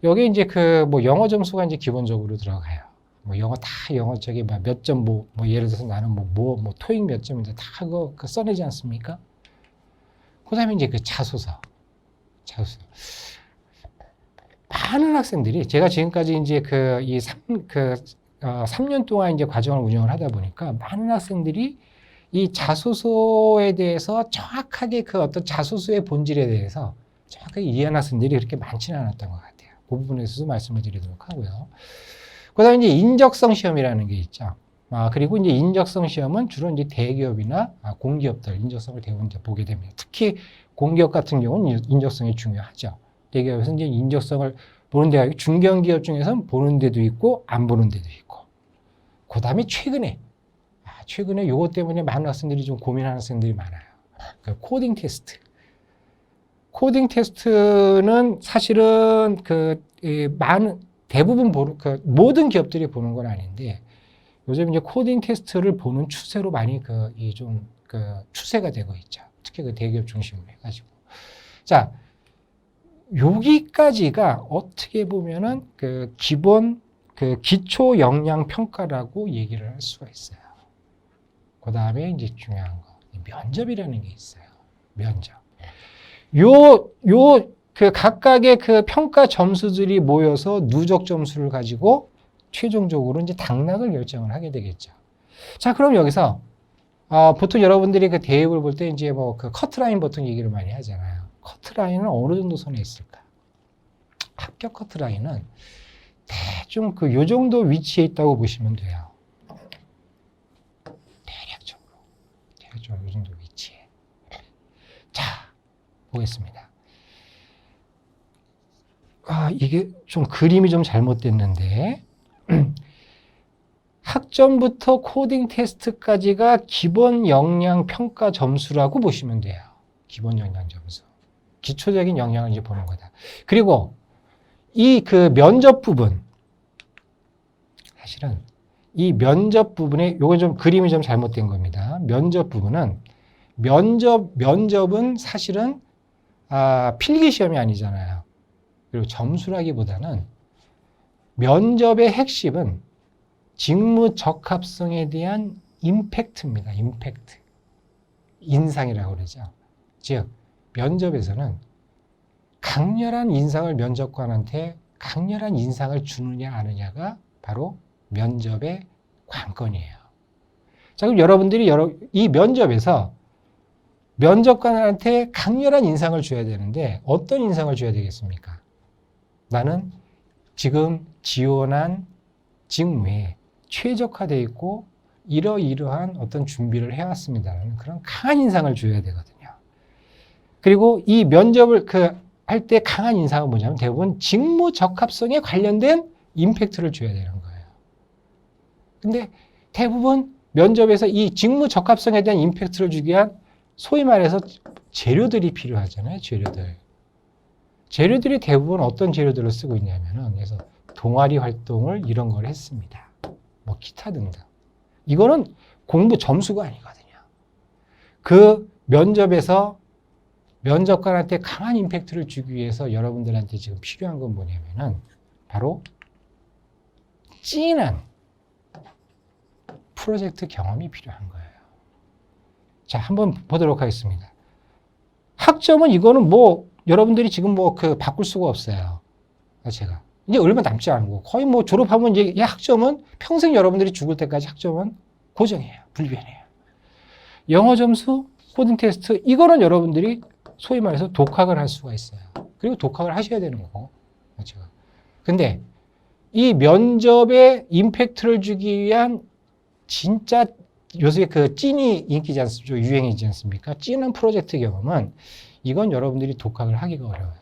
Speaker 1: 여기 이제 뭐 영어 점수가 이제 기본적으로 들어가요. 뭐 영어 저기 몇 점 예를 들어서 나는 토익 몇 점인데 다 그거 써내지 않습니까? 그다음에 이제 자소서. 많은 학생들이 제가 지금까지 이제 3년 동안 이제 과정을 운영을 하다 보니까 많은 학생들이 이 자소서에 대해서 정확하게 어떤 자소서의 본질에 대해서 정확하게 이해하는 학생들이 그렇게 많지는 않았던 것 같아요. 그 부분에서도 말씀을 드리도록 하고요. 그 다음에 이제 인적성 시험이라는 게 있죠. 그리고 이제 인적성 시험은 주로 이제 대기업이나 공기업들 인적성을 대부분 이제 보게 됩니다. 특히 공기업 같은 경우는 인적성이 중요하죠. 대기업에서 이제 인적성을 보는 데가 있고 중견기업 중에서는 보는 데도 있고 안 보는 데도 있고. 그 다음에 최근에 요것 때문에 많은 학생들이 좀 고민하는 학생들이 많아요. 코딩 테스트. 코딩 테스트는 사실은 대부분 모든 기업들이 보는 건 아닌데 요즘 이제 코딩 테스트를 보는 추세로 많이 추세가 되고 있죠. 특히 대기업 중심으로 해가지고. 자, 여기까지가 어떻게 보면은 기본 기초 역량 평가라고 얘기를 할 수가 있어요. 그 다음에 이제 중요한 거 면접이라는 게 있어요. 면접. 각각의 평가 점수들이 모여서 누적 점수를 가지고 최종적으로 이제 당락을 결정을 하게 되겠죠. 자, 그럼 여기서 보통 여러분들이 대입을 볼 때 이제 커트라인 보통 얘기를 많이 하잖아요. 커트라인은 어느 정도 선에 있을까? 합격 커트라인은 대충 요 정도 위치에 있다고 보시면 돼요. 대략적으로 요 정도 위치에. 자, 보겠습니다. 이게 좀 그림이 좀 잘못됐는데 학점부터 코딩 테스트까지가 기본 역량 평가 점수라고 보시면 돼요. 기본 역량 점수. 기초적인 역량을 이제 보는 거다. 그리고 이 면접 부분 사실은 이 면접 부분에 요거 좀 그림이 좀 잘못된 겁니다. 면접 부분은 면접은 사실은 필기 시험이 아니잖아요. 그리고 점수라기보다는 면접의 핵심은 직무 적합성에 대한 임팩트입니다. 임팩트. 인상이라고 그러죠. 즉, 면접에서는 강렬한 인상을 면접관한테 강렬한 인상을 주느냐 아느냐가 바로 면접의 관건이에요. 자, 그럼 여러분들이 이 면접에서 면접관한테 강렬한 인상을 줘야 되는데 어떤 인상을 줘야 되겠습니까? 나는 지금 지원한 직무에 최적화되어 있고 이러이러한 어떤 준비를 해왔습니다라는 그런 강한 인상을 줘야 되거든요. 그리고 이 면접을 할 때 강한 인상은 뭐냐면 대부분 직무 적합성에 관련된 임팩트를 줘야 되는 거예요. 근데 대부분 면접에서 이 직무 적합성에 대한 임팩트를 주기 위한 소위 말해서 재료들이 필요하잖아요. 재료들이 대부분 어떤 재료들을 쓰고 있냐면은 그래서 동아리 활동을 이런 걸 했습니다. 뭐 기타 등등. 이거는 공부 점수가 아니거든요. 그 면접에서 면접관한테 강한 임팩트를 주기 위해서 여러분들한테 지금 필요한 건 뭐냐면은 바로 진한 프로젝트 경험이 필요한 거예요. 자, 한번 보도록 하겠습니다. 학점은 이거는 뭐 여러분들이 지금 뭐 그 바꿀 수가 없어요. 제가 이제 얼마 남지 않고 거의 뭐 졸업하면 이제 이 학점은 평생 여러분들이 죽을 때까지 학점은 고정이에요. 불변해요. 영어 점수, 코딩 테스트 이거는 여러분들이 소위 말해서 독학을 할 수가 있어요. 그리고 독학을 하셔야 되는 거고. 제가. 근데 이 면접에 임팩트를 주기 위한 진짜 요새 그 찐이 인기지 않습니까? 유행이지 않습니까? 찐한 프로젝트 경험은 이건 여러분들이 독학을 하기가 어려워요.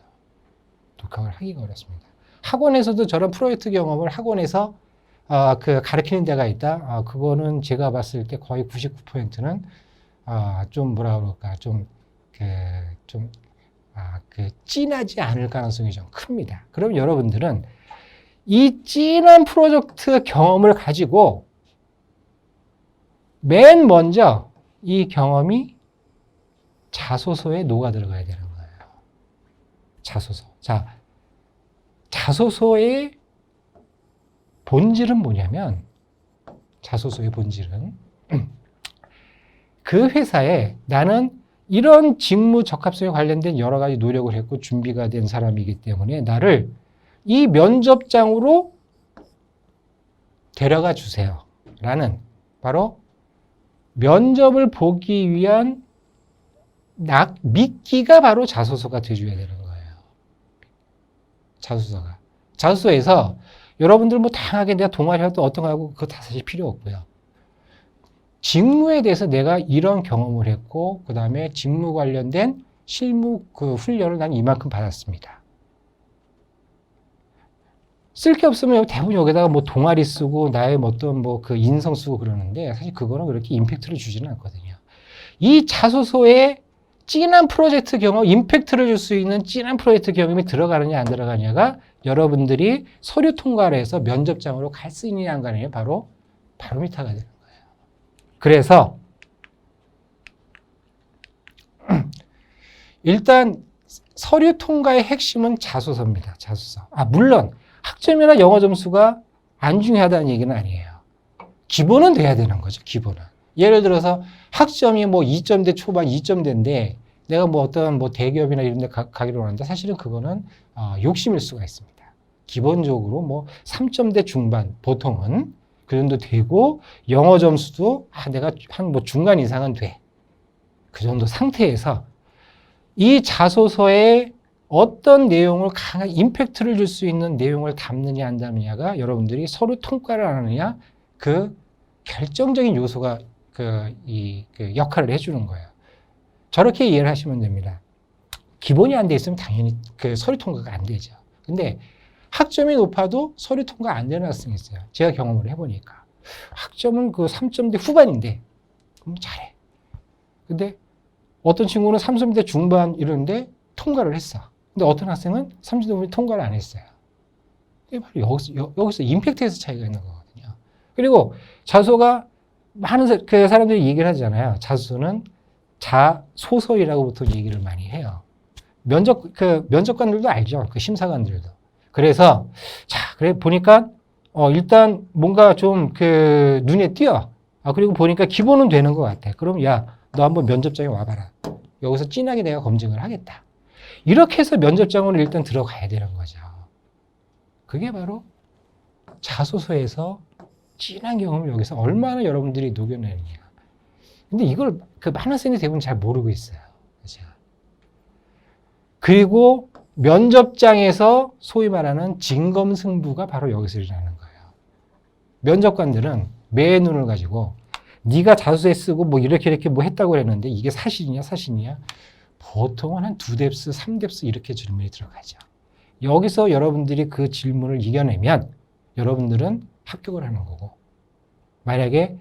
Speaker 1: 독학을 하기가 어렵습니다. 학원에서도 저런 프로젝트 경험을 학원에서 그 가르치는 데가 있다. 그거는 제가 봤을 때 거의 99%는 좀 뭐라 그럴까 그 찐하지 않을 가능성이 좀 큽니다. 그럼 여러분들은 이 찐한 프로젝트 경험을 가지고 맨 먼저 이 경험이 자소서에 녹아 들어가야 되는 거예요. 자소서. 자, 자소서의 본질은 뭐냐면, 자소서의 본질은 그 회사에 나는 이런 직무 적합성에 관련된 여러 가지 노력을 했고 준비가 된 사람이기 때문에 나를 이 면접장으로 데려가 주세요. 라는 바로 면접을 보기 위한 미끼가 바로 자소서가 돼줘야 되는 거예요. 자소서가. 자소서에서 여러분들 뭐 다양하게 내가 동아리 활동 어떤 거 하고 그거 다 사실 필요 없고요. 직무에 대해서 내가 이런 경험을 했고 그 다음에 직무 관련된 실무 그 훈련을 난 이만큼 받았습니다. 쓸 게 없으면 대부분 여기다가 뭐 동아리 쓰고 나의 어떤 뭐 그 인성 쓰고 그러는데 사실 그거는 그렇게 임팩트를 주지는 않거든요. 이 자소서에 찐한 프로젝트 경험, 임팩트를 줄 수 있는 찐한 프로젝트 경험이 들어가느냐 안 들어가느냐가 여러분들이 서류 통과를 해서 면접장으로 갈 수 있느냐 안 가느냐 바로 바로미터가 되는 거예요. 그래서 일단 서류 통과의 핵심은 자소서입니다. 자소서. 물론 학점이나 영어 점수가 안 중요하다는 얘기는 아니에요. 기본은 돼야 되는 거죠. 기본은. 예를 들어서 학점이 뭐 2점대 초반 2점대인데 내가 뭐 어떤 뭐 대기업이나 이런 데 가기로 하는데 사실은 그거는 욕심일 수가 있습니다. 기본적으로 뭐 3점대 중반 보통은 그 정도 되고 영어 점수도 내가 한 뭐 중간 이상은 돼. 그 정도 상태에서 이 자소서에 어떤 내용을 강한 임팩트를 줄 수 있는 내용을 담느냐 안 담느냐가 여러분들이 서류 통과를 하느냐 그 결정적인 요소가 그 역할을 해주는 거예요. 저렇게 이해를 하시면 됩니다. 기본이 안 돼 있으면 당연히 그 서류 통과가 안 되죠. 근데 학점이 높아도 서류 통과 안 되는 학생이 있어요. 제가 경험을 해보니까. 학점은 그 3점대 후반인데, 그럼 잘해. 근데 어떤 친구는 3점대 중반 이러는데 통과를 했어. 근데 어떤 학생은 3점대 후반에 통과를 안 했어요. 이게 바로 여기서 임팩트에서 차이가 있는 거거든요. 그리고 자소가 많은 그 사람들이 얘기를 하잖아요. 자소는 자소서이라고 보통 얘기를 많이 해요. 면접관들도 알죠. 그 심사관들도. 그래서, 그래, 보니까, 일단 뭔가 좀 그 눈에 띄어. 그리고 보니까 기본은 되는 것 같아. 그럼 야, 너 한번 면접장에 와봐라. 여기서 진하게 내가 검증을 하겠다. 이렇게 해서 면접장으로 일단 들어가야 되는 거죠. 그게 바로 자소서에서 진한 경험을 여기서 얼마나 여러분들이 녹여내느냐. 근데 이걸 그 많은 학생들이 대부분 잘 모르고 있어요. 그렇죠? 그리고 면접장에서 소위 말하는 진검승부가 바로 여기서 일어나는 거예요. 면접관들은 매의 눈을 가지고 네가 자소서에 쓰고 뭐 이렇게 뭐 했다고 그랬는데 이게 사실이냐 사실이냐 보통은 한 2뎁스, 3뎁스 이렇게 질문이 들어가죠. 여기서 여러분들이 그 질문을 이겨내면 여러분들은 합격을 하는 거고 만약에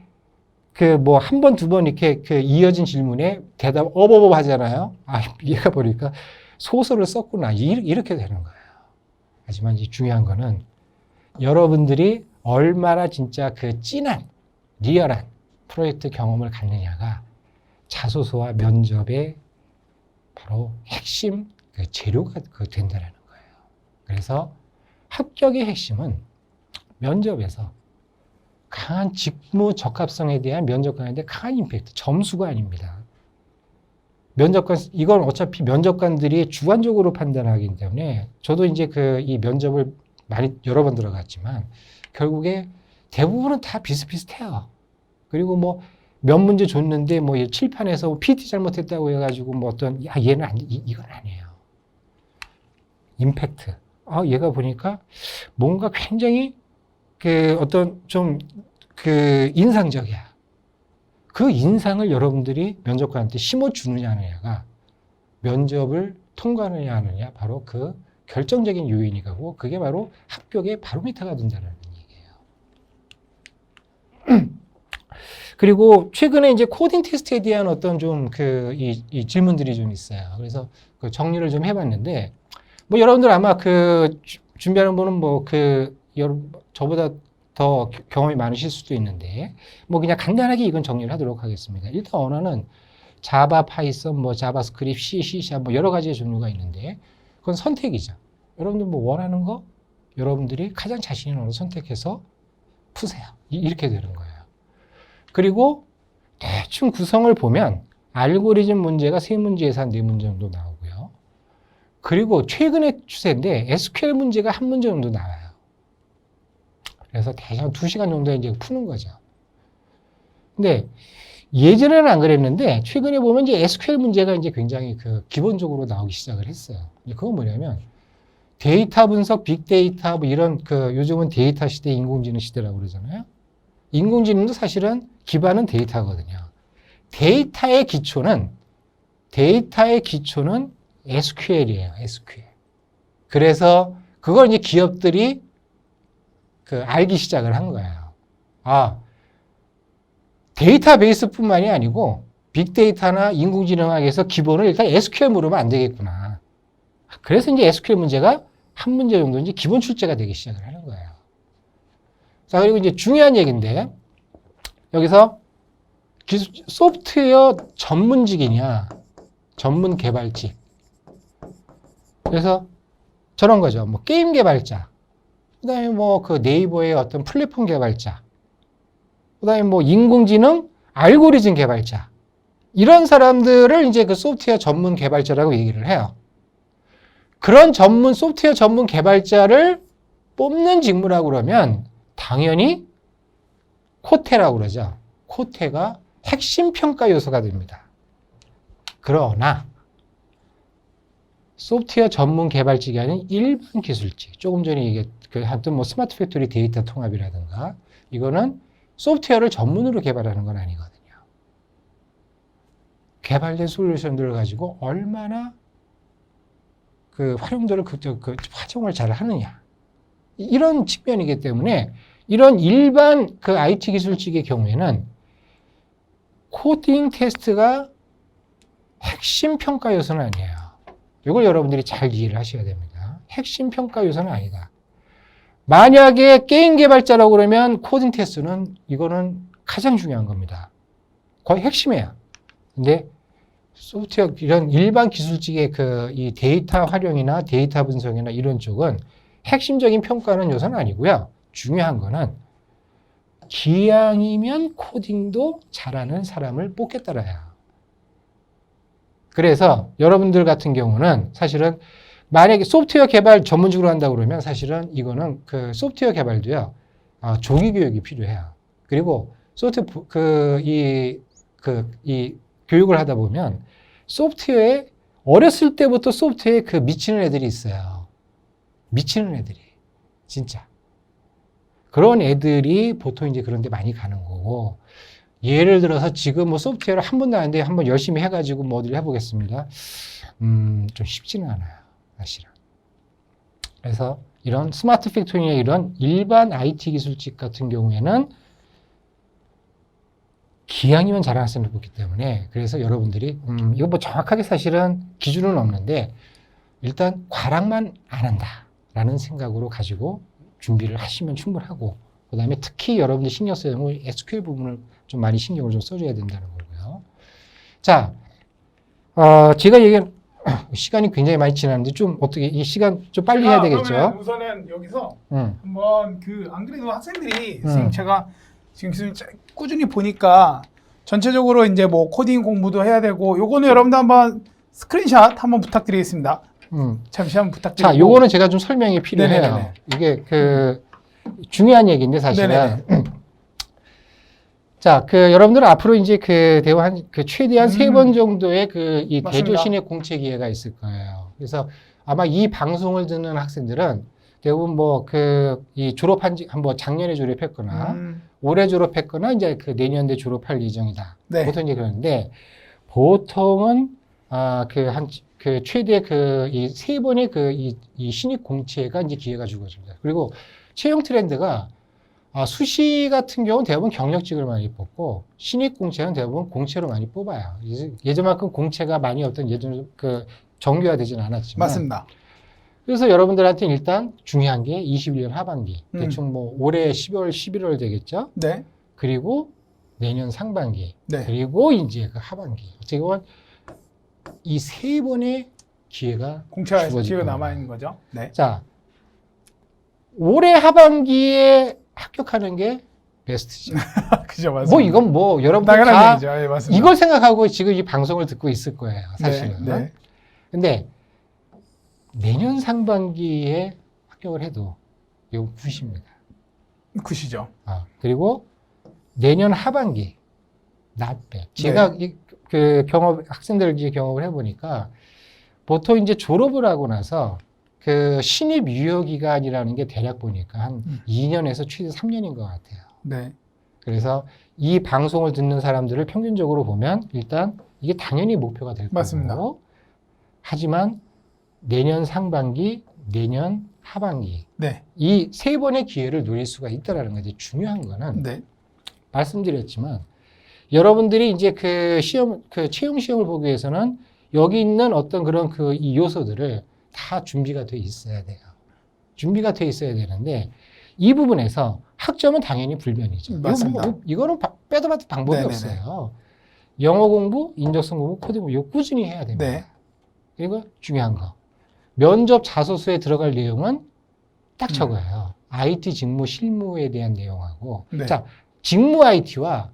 Speaker 1: 그 뭐 한 번, 두 번 이렇게 그 이어진 질문에 대답 어버버 하잖아요. 얘가 보니까 소설을 썼구나. 이렇게 되는 거예요. 하지만 이 중요한 거는 여러분들이 얼마나 진짜 그 찐한, 리얼한 프로젝트 경험을 갖느냐가 자소서와 면접의 바로 핵심 그 재료가 된다라는 거예요. 그래서 합격의 핵심은 면접에서 강한 직무 적합성에 대한 면접관에 대한 강한 임팩트, 점수가 아닙니다. 면접관, 이건 어차피 면접관들이 주관적으로 판단하기 때문에 저도 이제 이 면접을 많이 여러 번 들어갔지만 결국에 대부분은 다 비슷비슷해요. 그리고 뭐 몇 문제 줬는데 뭐 칠판에서 PT 잘못했다고 해가지고 뭐 어떤 얘는 이건 아니에요. 임팩트. 얘가 보니까 뭔가 굉장히 어떤 좀 인상적이야. 그 인상을 여러분들이 면접관한테 심어주느냐가 면접을 통과하느냐 하느냐 바로 그 결정적인 요인이고 그게 바로 합격의 바로미터가 된다는 얘기예요. 그리고 최근에 이제 코딩 테스트에 대한 어떤 좀 이 질문들이 좀 있어요. 그래서 그 정리를 좀 해봤는데 뭐 여러분들 아마 준비하는 분은 뭐 저보다 더 경험이 많으실 수도 있는데 뭐 그냥 간단하게 이건 정리를 하도록 하겠습니다. 일단 언어는 자바, 파이썬, 뭐 자바스크립트, C#, 뭐 여러 가지의 종류가 있는데 그건 선택이죠. 여러분들 뭐 원하는 거 여러분들이 가장 자신 있는 언어 선택해서 푸세요. 이렇게 되는 거예요. 그리고 대충 구성을 보면 알고리즘 문제가 3문제에서 한 4문제 정도 나오고요. 그리고 최근의 추세인데 SQL 문제가 1문제 정도 나와요. 그래서 대략 2시간 정도 이제 푸는 거죠. 근데 예전에는 안 그랬는데 최근에 보면 이제 SQL 문제가 이제 굉장히 기본적으로 나오기 시작을 했어요. 그건 뭐냐면 데이터 분석, 빅데이터 뭐 이런 요즘은 데이터 시대, 인공지능 시대라고 그러잖아요. 인공지능도 사실은 기반은 데이터거든요. 데이터의 기초는 SQL이에요. SQL. 그래서 그걸 이제 기업들이 알기 시작을 한 거예요. 데이터베이스뿐만이 아니고 빅데이터나 인공지능학에서 기본을 일단 SQL 물으면 안 되겠구나. 그래서 이제 SQL 문제가 1문제 정도 이제 기본 출제가 되기 시작을 하는 거예요. 자, 그리고 이제 중요한 얘기인데 여기서 소프트웨어 전문직이냐, 전문 개발직. 그래서 저런 거죠. 뭐 게임 개발자. 그다음에 뭐 네이버의 어떤 플랫폼 개발자. 그다음에 뭐 인공지능 알고리즘 개발자. 이런 사람들을 이제 소프트웨어 전문 개발자라고 얘기를 해요. 그런 소프트웨어 전문 개발자를 뽑는 직무라고 그러면 당연히 코테라고 그러죠. 코테가 핵심 평가 요소가 됩니다. 그러나 소프트웨어 전문 개발직이 아닌 일반 기술직, 조금 전에 얘기했던 뭐 스마트 팩토리 데이터 통합이라든가 이거는 소프트웨어를 전문으로 개발하는 건 아니거든요. 개발된 솔루션들을 가지고 얼마나 활용도를 활용을 잘 하느냐. 이런 측면이기 때문에 이런 일반 IT 기술직의 경우에는 코딩 테스트가 핵심 평가 요소는 아니에요. 이걸 여러분들이 잘 이해를 하셔야 됩니다. 핵심 평가 요소는 아니다. 만약에 게임 개발자라고 그러면 코딩 테스트는 이거는 가장 중요한 겁니다. 거의 핵심이에요. 근데 소프트웨어 이런 일반 기술직의 이 데이터 활용이나 데이터 분석이나 이런 쪽은 핵심적인 평가는 요소는 아니고요. 중요한 거는 기왕이면 코딩도 잘하는 사람을 뽑겠더라요. 그래서 여러분들 같은 경우는 사실은 만약에 소프트웨어 개발 전문직으로 한다고 그러면 사실은 이거는 소프트웨어 개발도요. 조기 교육이 필요해요. 그리고 소프트웨어 이 교육을 하다 보면 소프트웨어에 어렸을 때부터 소프트웨어에 미치는 애들이 있어요. 미치는 애들이 진짜 그런 애들이 보통 이제 그런 데 많이 가는 거고 예를 들어서 지금 뭐 소프트웨어를 한 번도 안 했는데 한번 열심히 해가지고 뭐 어디를 해보겠습니다. 좀 쉽지는 않아요. 사실은. 그래서 이런 스마트 팩토리나 이런 일반 IT 기술직 같은 경우에는 기왕이면 잘하는 학생을 뽑기 때문에 그래서 여러분들이 이거 뭐 정확하게 사실은 기준은 없는데 일단 과락만 안 한다라는 생각으로 가지고 준비를 하시면 충분하고 그 다음에 특히 여러분들이 신경 써야 되는 건 SQL 부분을 좀 많이 신경을 좀 써줘야 된다는 거고요. 자, 제가 얘기한 시간이 굉장히 많이 지났는데 좀 어떻게 이 시간 좀 빨리 해야 되겠죠?
Speaker 3: 그러면 우선은 여기서 한번 안 그래도 학생들이 선생님 제가 지금 꾸준히 보니까 전체적으로 이제 뭐 코딩 공부도 해야 되고 요거는 여러분들 한번 스크린샷 한번 부탁드리겠습니다. 잠시 한번 부탁드리고.
Speaker 1: 자, 요거는 제가 좀 설명이 필요해요.
Speaker 3: 네네네.
Speaker 1: 이게 중요한 얘기인데 사실은.
Speaker 3: 네네네.
Speaker 1: 자, 여러분들은 앞으로 이제 대화 최대한 3번 정도의 이
Speaker 3: 맞습니다.
Speaker 1: 대조신의 공채 기회가 있을 거예요. 그래서 아마 이 방송을 듣는 학생들은 대부분 이 졸업한 지 뭐 작년에 졸업했거나 올해 졸업했거나 이제 내년에 졸업할 예정이다.
Speaker 3: 네.
Speaker 1: 보통 이제 그러는데 보통은 최대 이 3번의 이 신입 공채가 이제 기회가 주어집니다. 그리고 채용 트렌드가 수시 같은 경우는 대부분 경력직을 많이 뽑고 신입 공채는 대부분 공채로 많이 뽑아요. 예전만큼 공채가 많이 없던 예전 정규화되지는 않았지만
Speaker 3: 맞습니다.
Speaker 1: 그래서 여러분들한테 일단 중요한 게 21년 하반기 대충 뭐 올해 10월, 11월 되겠죠.
Speaker 3: 네.
Speaker 1: 그리고 내년 상반기
Speaker 3: 네.
Speaker 1: 그리고 이제 하반기 어떻게 보면 이 3번의 기회가
Speaker 3: 공채가
Speaker 1: 주어질
Speaker 3: 기회가
Speaker 1: 겁니다.
Speaker 3: 남아 있는 거죠. 네.
Speaker 1: 자, 올해 하반기에 합격하는 게 베스트죠.
Speaker 3: 그죠, 맞습니다.
Speaker 1: 뭐 이건 뭐 여러분들
Speaker 3: 당연한
Speaker 1: 다
Speaker 3: 얘기죠. 예, 맞습니다.
Speaker 1: 이걸 생각하고 지금 이 방송을 듣고 있을 거예요, 사실은.
Speaker 3: 네, 네.
Speaker 1: 근데 내년 상반기에 합격을 해도 이건 굿입니다.
Speaker 3: 굿이죠.
Speaker 1: 그리고 내년 하반기 not bad. 제가 학생들 이제 경험을 해보니까 보통 이제 졸업을 하고 나서 신입 유효 기간이라는 게 대략 보니까 한 2년에서 최대 3년인 것 같아요.
Speaker 3: 네.
Speaker 1: 그래서 이 방송을 듣는 사람들을 평균적으로 보면 일단 이게 당연히 목표가 될
Speaker 3: 맞습니다.
Speaker 1: 거고 하지만 내년 상반기, 내년 하반기
Speaker 3: 네.
Speaker 1: 이 3번의 기회를 누릴 수가 있다는 거지. 중요한 거는
Speaker 3: 네.
Speaker 1: 말씀드렸지만 여러분들이 이제 채용 시험을 보기 위해서는 여기 있는 어떤 그런 이 요소들을 다 준비가 돼 있어야 돼요. 준비가 돼 있어야 되는데 이 부분에서 학점은 당연히 불변이죠.
Speaker 3: 맞습니다.
Speaker 1: 이거는 빼도 봐도 방법이
Speaker 3: 네네네.
Speaker 1: 없어요. 영어 공부, 인적성 공부, 코딩 공부 이거 꾸준히 해야 됩니다.
Speaker 3: 네.
Speaker 1: 그리고 중요한 거 면접 자소서에 들어갈 내용은 딱 적어요. IT 직무 실무에 대한 내용하고
Speaker 3: 네.
Speaker 1: 자 직무 IT와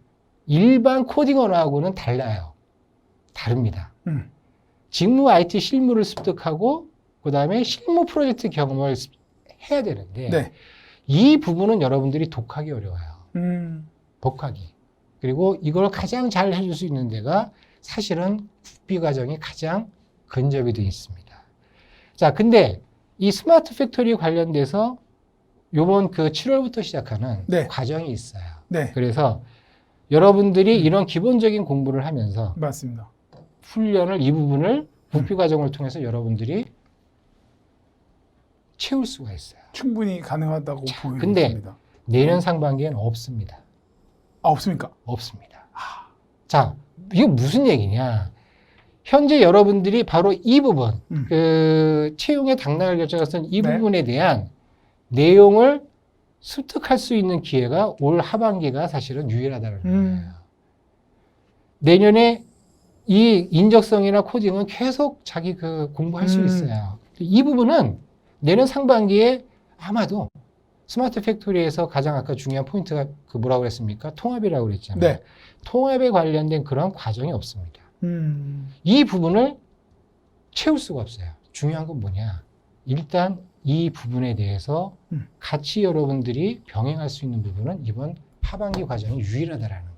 Speaker 1: 일반 코딩 언어하고는 달라요. 다릅니다. 직무 IT 실무를 습득하고 그 다음에 실무 프로젝트 경험을 해야 되는데
Speaker 3: 네.
Speaker 1: 이 부분은 여러분들이 독하기 어려워요. 독하기. 그리고 이걸 가장 잘 해줄 수 있는 데가 사실은 국비 과정이 가장 근접이 되어 있습니다. 자, 근데 이 스마트 팩토리 관련돼서 요번 7월부터 시작하는
Speaker 3: 네.
Speaker 1: 과정이 있어요.
Speaker 3: 네.
Speaker 1: 그래서 여러분들이 이런 기본적인 공부를 하면서
Speaker 3: 맞습니다.
Speaker 1: 훈련을 이 부분을 국비 과정을 통해서 여러분들이 채울 수가 있어요.
Speaker 3: 충분히 가능하다고
Speaker 1: 근데
Speaker 3: 보입니다.
Speaker 1: 내년 상반기에는 없습니다.
Speaker 3: 없습니까?
Speaker 1: 없습니다. 자, 이거 무슨 얘기냐? 현재 여러분들이 바로 이 부분, 채용의 당락을 결정했던 이
Speaker 3: 네.
Speaker 1: 부분에 대한 내용을 습득할 수 있는 기회가 올 하반기가 사실은 유일하다는 거예요. 내년에 이 인적성이나 코딩은 계속 자기 공부할 수 있어요. 이 부분은 내년 상반기에 아마도 스마트 팩토리에서 가장 아까 중요한 포인트가 뭐라고 그랬습니까? 통합이라고 그랬잖아요.
Speaker 3: 네.
Speaker 1: 통합에 관련된 그런 과정이 없습니다. 이 부분을 채울 수가 없어요. 중요한 건 뭐냐? 일단 이 부분에 대해서 같이 여러분들이 병행할 수 있는 부분은 이번 하반기 과정이 유일하다라는 거예요.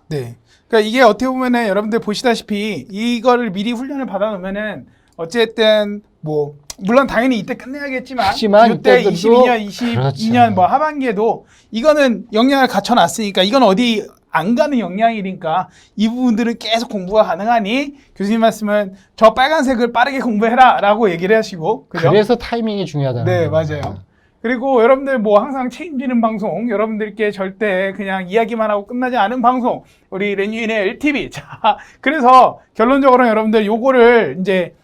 Speaker 3: 네. 그러니까 이게 어떻게 보면은 여러분들 보시다시피 이거를 미리 훈련을 받아놓으면은 어쨌든 뭐 물론 당연히 이때 끝내야겠지만
Speaker 1: 하지만
Speaker 3: 이때
Speaker 1: 이때도
Speaker 3: 22년, 22년
Speaker 1: 그렇죠.
Speaker 3: 뭐 하반기에도 이거는 역량을 갖춰놨으니까 이건 어디 안 가는 역량이니까 이 부분들은 계속 공부가 가능하니 교수님 말씀은 저 빨간색을 빠르게 공부해라 라고 얘기를 하시고 그죠?
Speaker 1: 그래서 타이밍이 중요하다는
Speaker 3: 네,
Speaker 1: 거예요.
Speaker 3: 맞아요. 그리고 여러분들 뭐 항상 책임지는 방송, 여러분들께 절대 그냥 이야기만 하고 끝나지 않은 방송, 우리 렌유인의 LTV. 자, 그래서 결론적으로 여러분들 요거를 이제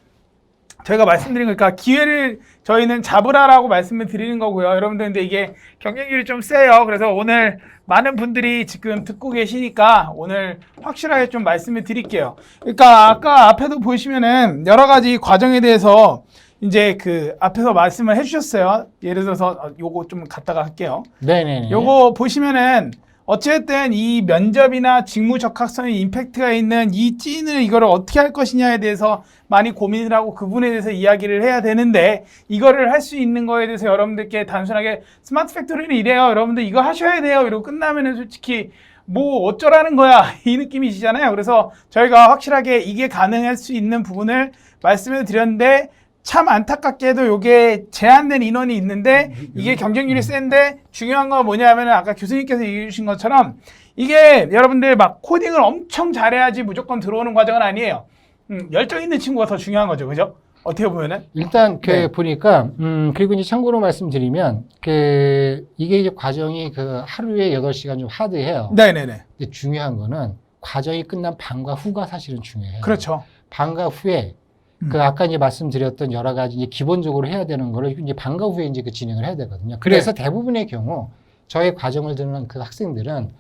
Speaker 3: 저희가 말씀드린 거니까 기회를 저희는 잡으라라고 말씀을 드리는 거고요. 여러분들 근데 이게 경쟁률이 좀 세요. 그래서 오늘 많은 분들이 지금 듣고 계시니까 오늘 확실하게 좀 말씀을 드릴게요. 그러니까 아까 앞에도 보시면은 여러 가지 과정에 대해서 이제 그 앞에서 말씀을 해주셨어요. 예를 들어서 요거 좀 갖다가 할게요.
Speaker 1: 네네네.
Speaker 3: 요거 보시면은 어쨌든 이 면접이나 직무 적합성에 임팩트가 있는 이 찐을 이거를 어떻게 할 것이냐에 대해서 많이 고민을 하고 그 부분에 대해서 이야기를 해야 되는데 이거를 할 수 있는 거에 대해서 여러분들께 단순하게 스마트 팩토리는 이래요. 여러분들 이거 하셔야 돼요. 이러고 끝나면은 솔직히 뭐 어쩌라는 거야 이 느낌이시잖아요. 그래서 저희가 확실하게 이게 가능할 수 있는 부분을 말씀을 드렸는데 참 안타깝게도 이게 제한된 인원이 있는데 이게 경쟁률이 센데 중요한 건 뭐냐면 아까 교수님께서 얘기해 주신 것처럼 이게 여러분들 막 코딩을 엄청 잘해야지 무조건 들어오는 과정은 아니에요. 열정 있는 친구가 더 중요한 거죠. 그죠? 어떻게 보면은
Speaker 1: 일단 그
Speaker 3: 네.
Speaker 1: 보니까 그리고 이제 참고로 말씀드리면 그 이게 이제 과정이 그 하루에 8시간 좀 하드해요.
Speaker 3: 네네네.
Speaker 1: 근데 중요한 거는 과정이 끝난 반과 후가 사실은 중요해요.
Speaker 3: 그렇죠.
Speaker 1: 반과 후에 그 아까 이제 말씀드렸던 여러 가지 이제 기본적으로 해야 되는 거를 이제 반과 후에 이제 그 진행을 해야 되거든요. 그래서 대부분의 경우 저희 과정을 듣는 그 학생들은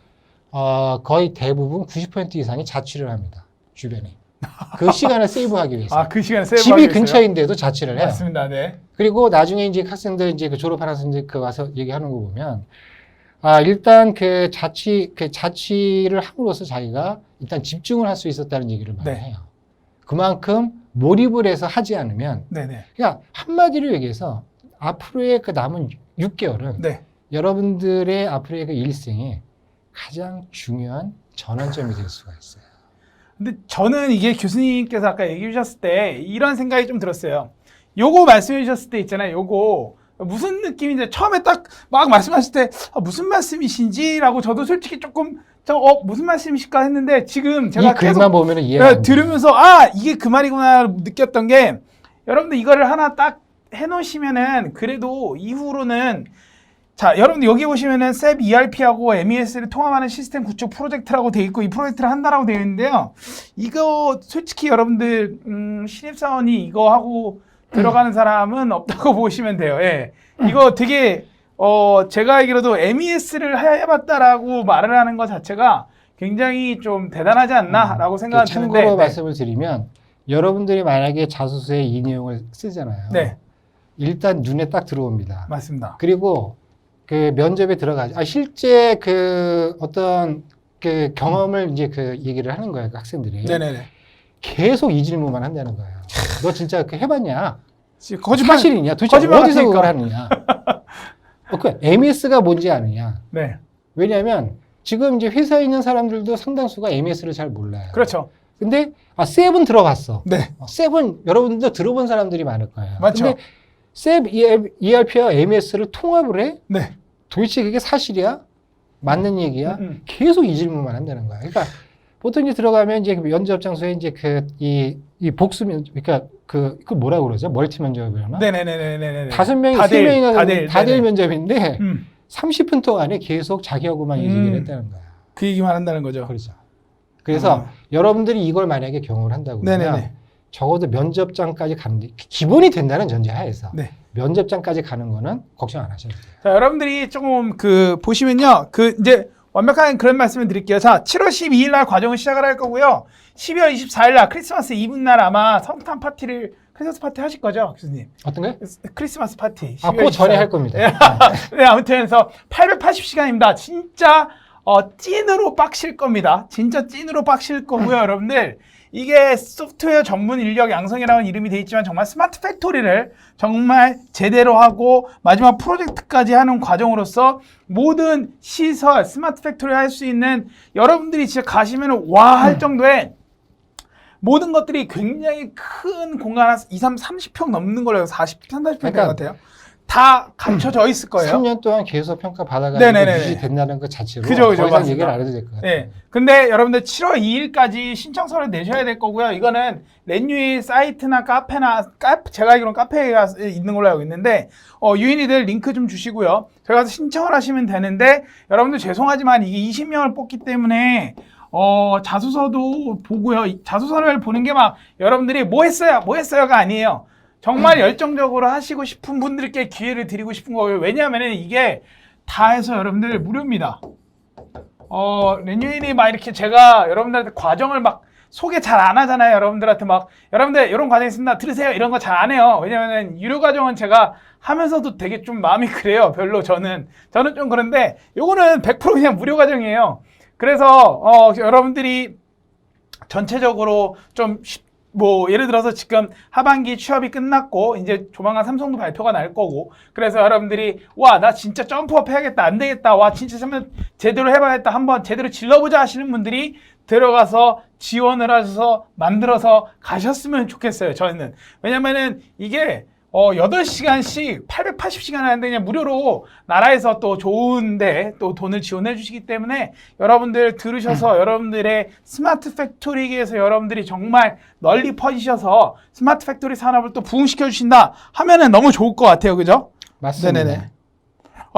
Speaker 1: 거의 대부분 90% 이상이 자취를 합니다. 주변에. 그 시간을 세이브하기 위해서.
Speaker 3: 아, 그 시간에 세이브
Speaker 1: 집이 근처인데도 자취를 해요.
Speaker 3: 맞습니다. 네.
Speaker 1: 그리고 나중에 이제 학생들 이제 그 졸업한 학생들 그 와서 얘기하는 거 보면 일단 그 자취를 함으로써 자기가 일단 집중을 할 수 있었다는 얘기를 많이
Speaker 3: 네.
Speaker 1: 해요. 그만큼 몰입을 해서 하지 않으면
Speaker 3: 네네.
Speaker 1: 그러니까 한마디로 얘기해서 앞으로의 그 남은 6개월은
Speaker 3: 네.
Speaker 1: 여러분들의 앞으로의 그 일생에 가장 중요한 전환점이 될 수가 있어요.
Speaker 3: 근데 저는 이게 교수님께서 아까 얘기해 주셨을 때 이런 생각이 좀 들었어요. 요거 말씀해 주셨을 때 있잖아요. 요거 무슨 느낌인지 처음에 딱 막 말씀하실 때 무슨 말씀이신지라고 저도 솔직히 조금 무슨 말씀이실까 했는데 지금 제가
Speaker 1: 이 글만 보면 이해가 안 돼요.
Speaker 3: 들으면서 이게 그 말이구나 느꼈던 게 여러분들 이거를 하나 딱 해놓으시면은 그래도 이후로는 자, 여러분 여기 보시면은 SAP ERP하고 MES를 통합하는 시스템 구축 프로젝트라고 되어 있고 이 프로젝트를 한다라고 되어 있는데요. 이거 솔직히 여러분들 신입사원이 이거 하고 들어가는 사람은 없다고 보시면 돼요. 예. 이거 되게 제가 알기로도 MES를 해봤다라고 말을 하는 것 자체가 굉장히 좀 대단하지 않나라고 생각은 드는데
Speaker 1: 참고로 말씀을 드리면 여러분들이 만약에 자소서에 이 내용을 쓰잖아요.
Speaker 3: 네.
Speaker 1: 일단 눈에 딱 들어옵니다.
Speaker 3: 맞습니다.
Speaker 1: 그리고 그 면접에 들어가지. 실제 그 어떤 그 경험을 이제 그 얘기를 하는 거예요. 그 학생들이.
Speaker 3: 네네네.
Speaker 1: 계속 이 질문만 한다는 거예요. 너 진짜 그 해봤냐?
Speaker 3: 거짓말.
Speaker 1: 사실이냐? 도대체
Speaker 3: 거짓말
Speaker 1: 어디서
Speaker 3: 같으니까.
Speaker 1: 그걸 하느냐? 그 MES가 뭔지 아느냐?
Speaker 3: 네.
Speaker 1: 왜냐하면 지금 이제 회사에 있는 사람들도 상당수가 MES를 잘 몰라요.
Speaker 3: 그렇죠.
Speaker 1: 근데 세븐 들어갔어.
Speaker 3: 네.
Speaker 1: 세븐 여러분들도 들어본 사람들이 많을 거예요.
Speaker 3: 맞죠.
Speaker 1: 근데 SAP ERP와 MES를 통합을 해?
Speaker 3: 네.
Speaker 1: 도대체 그게 사실이야? 맞는 얘기야? 계속 이 질문만 한다는 거야. 그러니까 보통 이제 들어가면 이제 면접 장소에 이제 이 복수 면접, 그러니까 그 뭐라 그러죠? 멀티 면접이라나?
Speaker 3: 네네네네네.
Speaker 1: 5명이,
Speaker 3: 다들,
Speaker 1: 3명이나 다들
Speaker 3: 네네.
Speaker 1: 면접인데
Speaker 3: 30분
Speaker 1: 30분 동안에 계속 자기하고만 얘기를 했다는 거야.
Speaker 3: 그 얘기만 한다는 거죠.
Speaker 1: 그렇죠. 그래서 여러분들이 이걸 만약에 경험을 한다고
Speaker 3: 네네네.
Speaker 1: 그러면 적어도 면접장까지 가는데 기본이 된다는 전제하에서
Speaker 3: 네.
Speaker 1: 면접장까지 가는 거는 걱정 안 하셔도 돼요.
Speaker 3: 자, 여러분들이 조금 보시면요. 이제 완벽한 그런 말씀을 드릴게요. 자, 7월 12일 날 과정을 시작을 할 거고요. 12월 24일 날 크리스마스 이브 날 아마 성탄 파티를 크리스마스 파티 하실 거죠, 교수님?
Speaker 1: 어떤 거요?
Speaker 3: 크리스마스 파티.
Speaker 1: 그 전에 할 겁니다.
Speaker 3: 네, 아무튼 그래서 880시간입니다. 진짜 찐으로 빡실 겁니다. 진짜 찐으로 빡실 거고요, 여러분들. 이게 소프트웨어 전문 인력 양성이라는 이름이 돼 있지만 정말 스마트 팩토리를 정말 제대로 하고 마지막 프로젝트까지 하는 과정으로서 모든 시설, 스마트 팩토리 할 수 있는 여러분들이 진짜 가시면 와 할 정도의 모든 것들이 굉장히 큰 공간 한 30평 넘는 걸로 30평
Speaker 1: 그러니까
Speaker 3: 같아요. 다 갖춰져 있을 거예요.
Speaker 1: 3년 동안 계속 평가 받아가지고
Speaker 3: 네네네네.
Speaker 1: 유지된다는 것 자체로
Speaker 3: 그죠,
Speaker 1: 더 이상
Speaker 3: 맞습니다.
Speaker 1: 얘기를 안 해도 될 것 같아요.
Speaker 3: 네. 근데 여러분들 7월 2일까지 신청서를 내셔야 될 거고요. 이거는 렌유이 사이트나 제가 알기로는 카페가 있는 걸로 알고 있는데 유인이들 링크 좀 주시고요. 저희 가서 신청을 하시면 되는데 여러분들 죄송하지만 이게 20명을 뽑기 때문에 자소서도 보고요. 자소서를 보는 게 막 여러분들이 뭐 했어요가 아니에요. 정말 열정적으로 하시고 싶은 분들께 기회를 드리고 싶은 거예요. 왜냐하면 이게 다 해서 여러분들 무료입니다. 렌유인이 막 이렇게 제가 여러분들한테 과정을 막 소개 잘 안 하잖아요. 여러분들한테 막 여러분들 이런 과정 있습니다. 들으세요. 이런 거 잘 안 해요. 왜냐면은 유료 과정은 제가 하면서도 되게 좀 마음이 그래요. 별로 저는 좀 그런데 요거는 100% 그냥 무료 과정이에요. 그래서 여러분들이 전체적으로 좀 뭐 예를 들어서 지금 하반기 취업이 끝났고 이제 조만간 삼성도 발표가 날 거고 그래서 여러분들이 와 나 진짜 점프업 해야겠다 안 되겠다 와 진짜 제대로 해봐야겠다 한번 제대로 질러보자 하시는 분들이 들어가서 지원을 하셔서 만들어서 가셨으면 좋겠어요. 저는 왜냐면은 이게 8시간씩 880시간 하는데 그냥 무료로 나라에서 또 좋은데 또 돈을 지원해 주시기 때문에 여러분들 들으셔서 여러분들의 스마트 팩토리에서 여러분들이 정말 널리 퍼지셔서 스마트 팩토리 산업을 또 부흥시켜 주신다 하면은 너무 좋을 것 같아요. 그죠?
Speaker 1: 맞습니다.
Speaker 3: 네네네.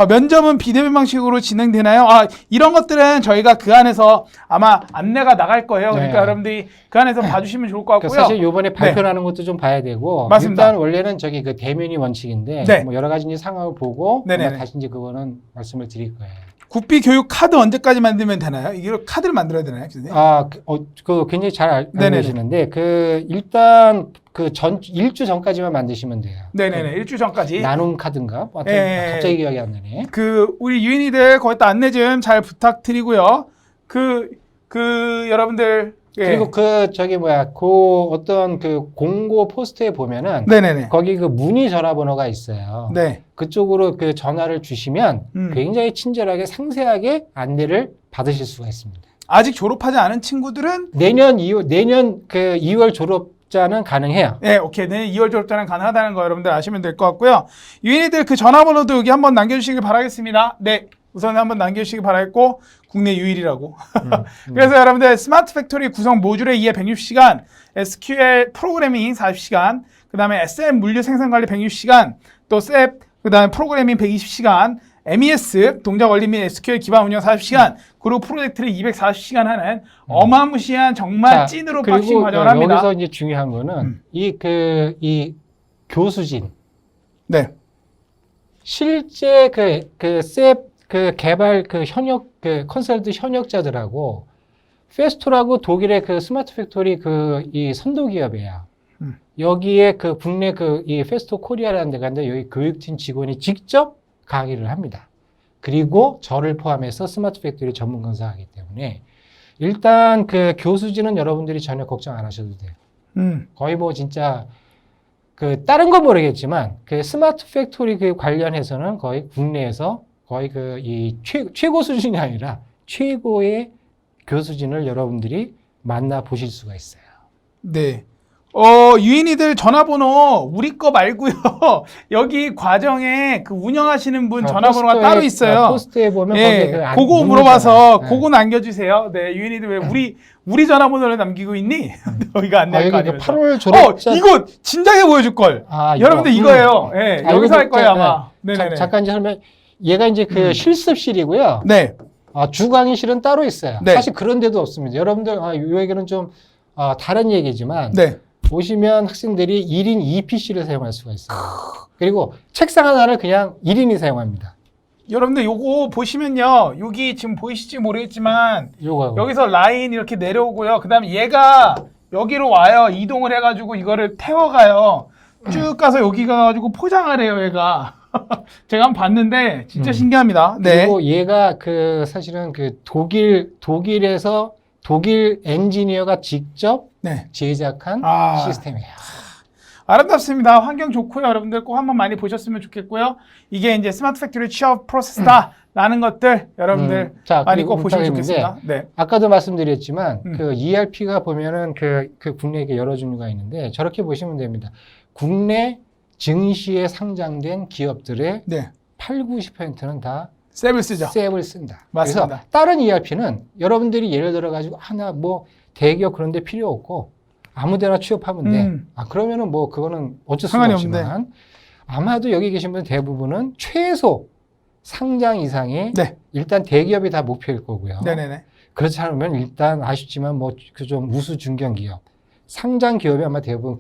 Speaker 3: 면접은 비대면 방식으로 진행되나요? 이런 것들은 저희가 그 안에서 아마 안내가 나갈 거예요. 그러니까
Speaker 1: 네.
Speaker 3: 여러분들이 그 안에서 봐주시면 좋을 것 같고요.
Speaker 1: 사실 이번에 발표하는 것도 좀 봐야 되고
Speaker 3: 맞습니다.
Speaker 1: 일단 원래는 저기 그 대면이 원칙인데
Speaker 3: 네.
Speaker 1: 뭐 여러 가지 이제 상황을 보고
Speaker 3: 네네네.
Speaker 1: 아마 다시 이제 그거는 말씀을 드릴 거예요.
Speaker 3: 국비 교육 카드 언제까지 만들면 되나요? 이게 카드를 만들어야 되나요? 교수님?
Speaker 1: 그 굉장히 잘 알고
Speaker 3: 네네네.
Speaker 1: 계시는데 그 일단 그 일주 전까지만 만드시면 돼요.
Speaker 3: 네네네. 일주 전까지.
Speaker 1: 나눔 카드인가? 뭐 하여튼
Speaker 3: 예.
Speaker 1: 갑자기 기억이 안 나네.
Speaker 3: 우리 유인이들 거기다 안내 좀 잘 부탁드리고요. 여러분들. 예.
Speaker 1: 그리고 어떤 그 공고 포스트에 보면은
Speaker 3: 네네네.
Speaker 1: 거기 그 문의 전화번호가 있어요.
Speaker 3: 네.
Speaker 1: 그쪽으로 그 전화를 주시면 굉장히 친절하게 상세하게 안내를 받으실 수가 있습니다.
Speaker 3: 아직 졸업하지 않은 친구들은
Speaker 1: 내년 그 2월 졸업자는 가능해요.
Speaker 3: 네, 오케이. 내년 2월 졸업자는 가능하다는 거 여러분들 아시면 될 것 같고요. 유인이들 그 전화번호도 여기 한번 남겨주시길 바라겠습니다. 네. 우선 한번 남겨주시기 바라겠고 국내 유일이라고. 그래서 여러분들 스마트 팩토리 구성 모듈의 이해 160시간, SQL 프로그래밍 40시간, 그 다음에 SM 물류 생산관리 160시간, 또 SAP, 그 다음에 프로그래밍 120시간, MES 동작 원리 및 SQL 기반 운영 40시간, 그리고 프로젝트를 240시간 하는 어마무시한 정말 찐으로 빡신 과정을 합니다.
Speaker 1: 여기서 이제 중요한 거는 이 교수진.
Speaker 3: 네.
Speaker 1: 실제 SAP 개발 컨설트 현역자들하고 페스토라고 독일의 그 스마트 팩토리 이 선도 기업이에요. 여기에 국내 이 페스토 코리아라는 데가 있는데 여기 교육팀 직원이 직접 강의를 합니다. 그리고 저를 포함해서 스마트 팩토리 전문 강사하기 때문에 일단 그 교수진은 여러분들이 전혀 걱정 안 하셔도 돼요. 거의 뭐 진짜 다른 건 모르겠지만 스마트 팩토리 관련해서는 거의 국내에서 거의 이 최고 수준이 아니라 최고의 교수진을 여러분들이 만나 보실 수가 있어요.
Speaker 3: 네. 유인이들 전화번호 우리 거 말고요. 여기 과정에 운영하시는 분 전화번호가 따로 있어요.
Speaker 1: 포스트에 보면
Speaker 3: 예,
Speaker 1: 거기에
Speaker 3: 그거 물어봐서 그거 남겨주세요. 네, 유인이들 왜 우리 전화번호를 남기고 있니? 여기가 안내할 거
Speaker 1: 여기
Speaker 3: 아니면서.
Speaker 1: 8월 졸업자.
Speaker 3: 이거 진작에 보여줄 걸. 여러분들 이거예요. 예, 여기서 할 거예요 아마. 네네네.
Speaker 1: 잠깐 이제 설명. 얘가 이제 실습실이고요.
Speaker 3: 네.
Speaker 1: 주강의실은 따로 있어요.
Speaker 3: 네.
Speaker 1: 사실 그런 데도 없습니다. 여러분들 이 얘기는 좀 다른 얘기지만
Speaker 3: 네.
Speaker 1: 보시면 학생들이 1인 2PC를 사용할 수가 있어요. 그리고 책상 하나를 그냥 1인이 사용합니다.
Speaker 3: 여러분들 요거 보시면요. 여기 지금 보이실지 모르겠지만
Speaker 1: 요거.
Speaker 3: 여기서 라인 이렇게 내려오고요. 그 다음에 얘가 여기로 와요. 이동을 해가지고 이거를 태워가요. 쭉 가서 여기 가가지고 포장을 해요, 얘가. 제가 한번 봤는데 진짜 신기합니다. 네.
Speaker 1: 그리고 얘가 사실은 독일에서 독일 엔지니어가 직접
Speaker 3: 네.
Speaker 1: 제작한 시스템이에요.
Speaker 3: 아름답습니다. 환경 좋고요. 여러분들 꼭 한번 많이 보셨으면 좋겠고요. 이게 이제 스마트 팩토리 취업 프로세스다라는 것들 여러분들 많이 꼭 보시면 좋겠습니다. 네.
Speaker 1: 아까도 말씀드렸지만 ERP가 보면은 국내에 여러 종류가 있는데 저렇게 보시면 됩니다. 국내 증시에 상장된 기업들의 80-90%는 다
Speaker 3: 셉을 쓰죠.
Speaker 1: 셉을 쓴다.
Speaker 3: 맞습니다.
Speaker 1: 그래서 다른 ERP는 여러분들이 예를 들어 가지고 대기업 그런 데 필요 없고 아무데나 취업하면 돼. 그러면은 그거는 어쩔 수가 없지만 아마도 여기 계신 분 대부분은 최소 상장 이상의 일단 대기업이 다 목표일 거고요.
Speaker 3: 네네네.
Speaker 1: 그렇지 않으면 일단 아쉽지만 좀 우수 중견 기업 상장 기업이 아마 대부분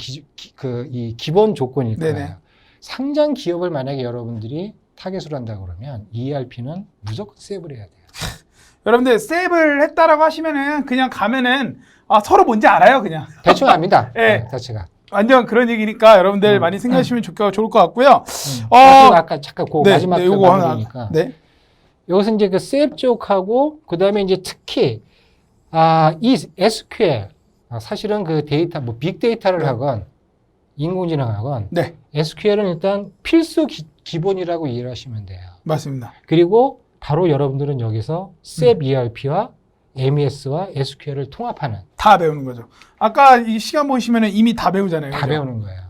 Speaker 1: 이 기본 조건일 거예요.
Speaker 3: 네네.
Speaker 1: 상장 기업을 만약에 여러분들이 타겟으로 한다 그러면 ERP는 무조건 세이브를 해야 돼요.
Speaker 3: 여러분들 세이브를 했다라고 하시면은 그냥 가면은 서로 뭔지 알아요, 그냥.
Speaker 1: 대충 압니다.
Speaker 3: 네.
Speaker 1: 자체가.
Speaker 3: 완전 그런 얘기니까 여러분들 많이 생각하시면 좋을 것 같고요.
Speaker 1: 아까 잠깐 그
Speaker 3: 네,
Speaker 1: 마지막
Speaker 3: 네,
Speaker 1: 그
Speaker 3: 요거
Speaker 1: 마무리니까.
Speaker 3: 네.
Speaker 1: 여기서 이제 그 세이브 쪽하고 그다음에 이제 특히 이 SQL 사실은 그 데이터 뭐 빅데이터를
Speaker 3: 네.
Speaker 1: 하건 인공지능하건
Speaker 3: 네,
Speaker 1: SQL은 일단 필수 기본이라고 이해를 하시면 돼요.
Speaker 3: 맞습니다.
Speaker 1: 그리고 바로 여러분들은 여기서 SAP ERP와 MES와 SQL을 통합하는
Speaker 3: 다 배우는 거죠. 아까 이 시간 보시면은 이미 다 배우잖아요.
Speaker 1: 다
Speaker 3: 그죠?
Speaker 1: 배우는 거예요.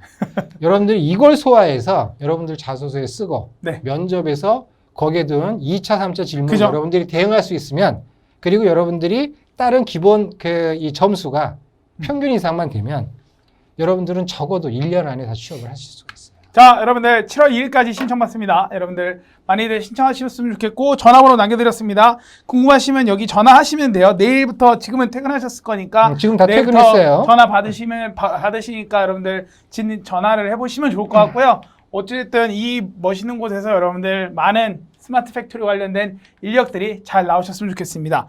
Speaker 1: 여러분들이 이걸 소화해서 여러분들 자소서에 쓰고
Speaker 3: 네.
Speaker 1: 면접에서 거기에 든 2차, 3차 질문
Speaker 3: 그죠?
Speaker 1: 여러분들이 대응할 수 있으면 그리고 여러분들이 다른 기본 이 점수가 평균 이상만 되면 여러분들은 적어도 1년 안에 다 취업을 하실 수가 있어요.
Speaker 3: 자, 여러분들 7월 2일까지 신청받습니다. 여러분들 많이들 신청하셨으면 좋겠고 전화번호 남겨드렸습니다. 궁금하시면 여기 전화하시면 돼요. 내일부터 지금은 퇴근하셨을 거니까
Speaker 1: 지금 다
Speaker 3: 내일부터
Speaker 1: 퇴근했어요.
Speaker 3: 전화 받으시니까 여러분들 전화를 해보시면 좋을 것 같고요. 어쨌든 이 멋있는 곳에서 여러분들 많은 스마트 팩토리 관련된 인력들이 잘 나오셨으면 좋겠습니다.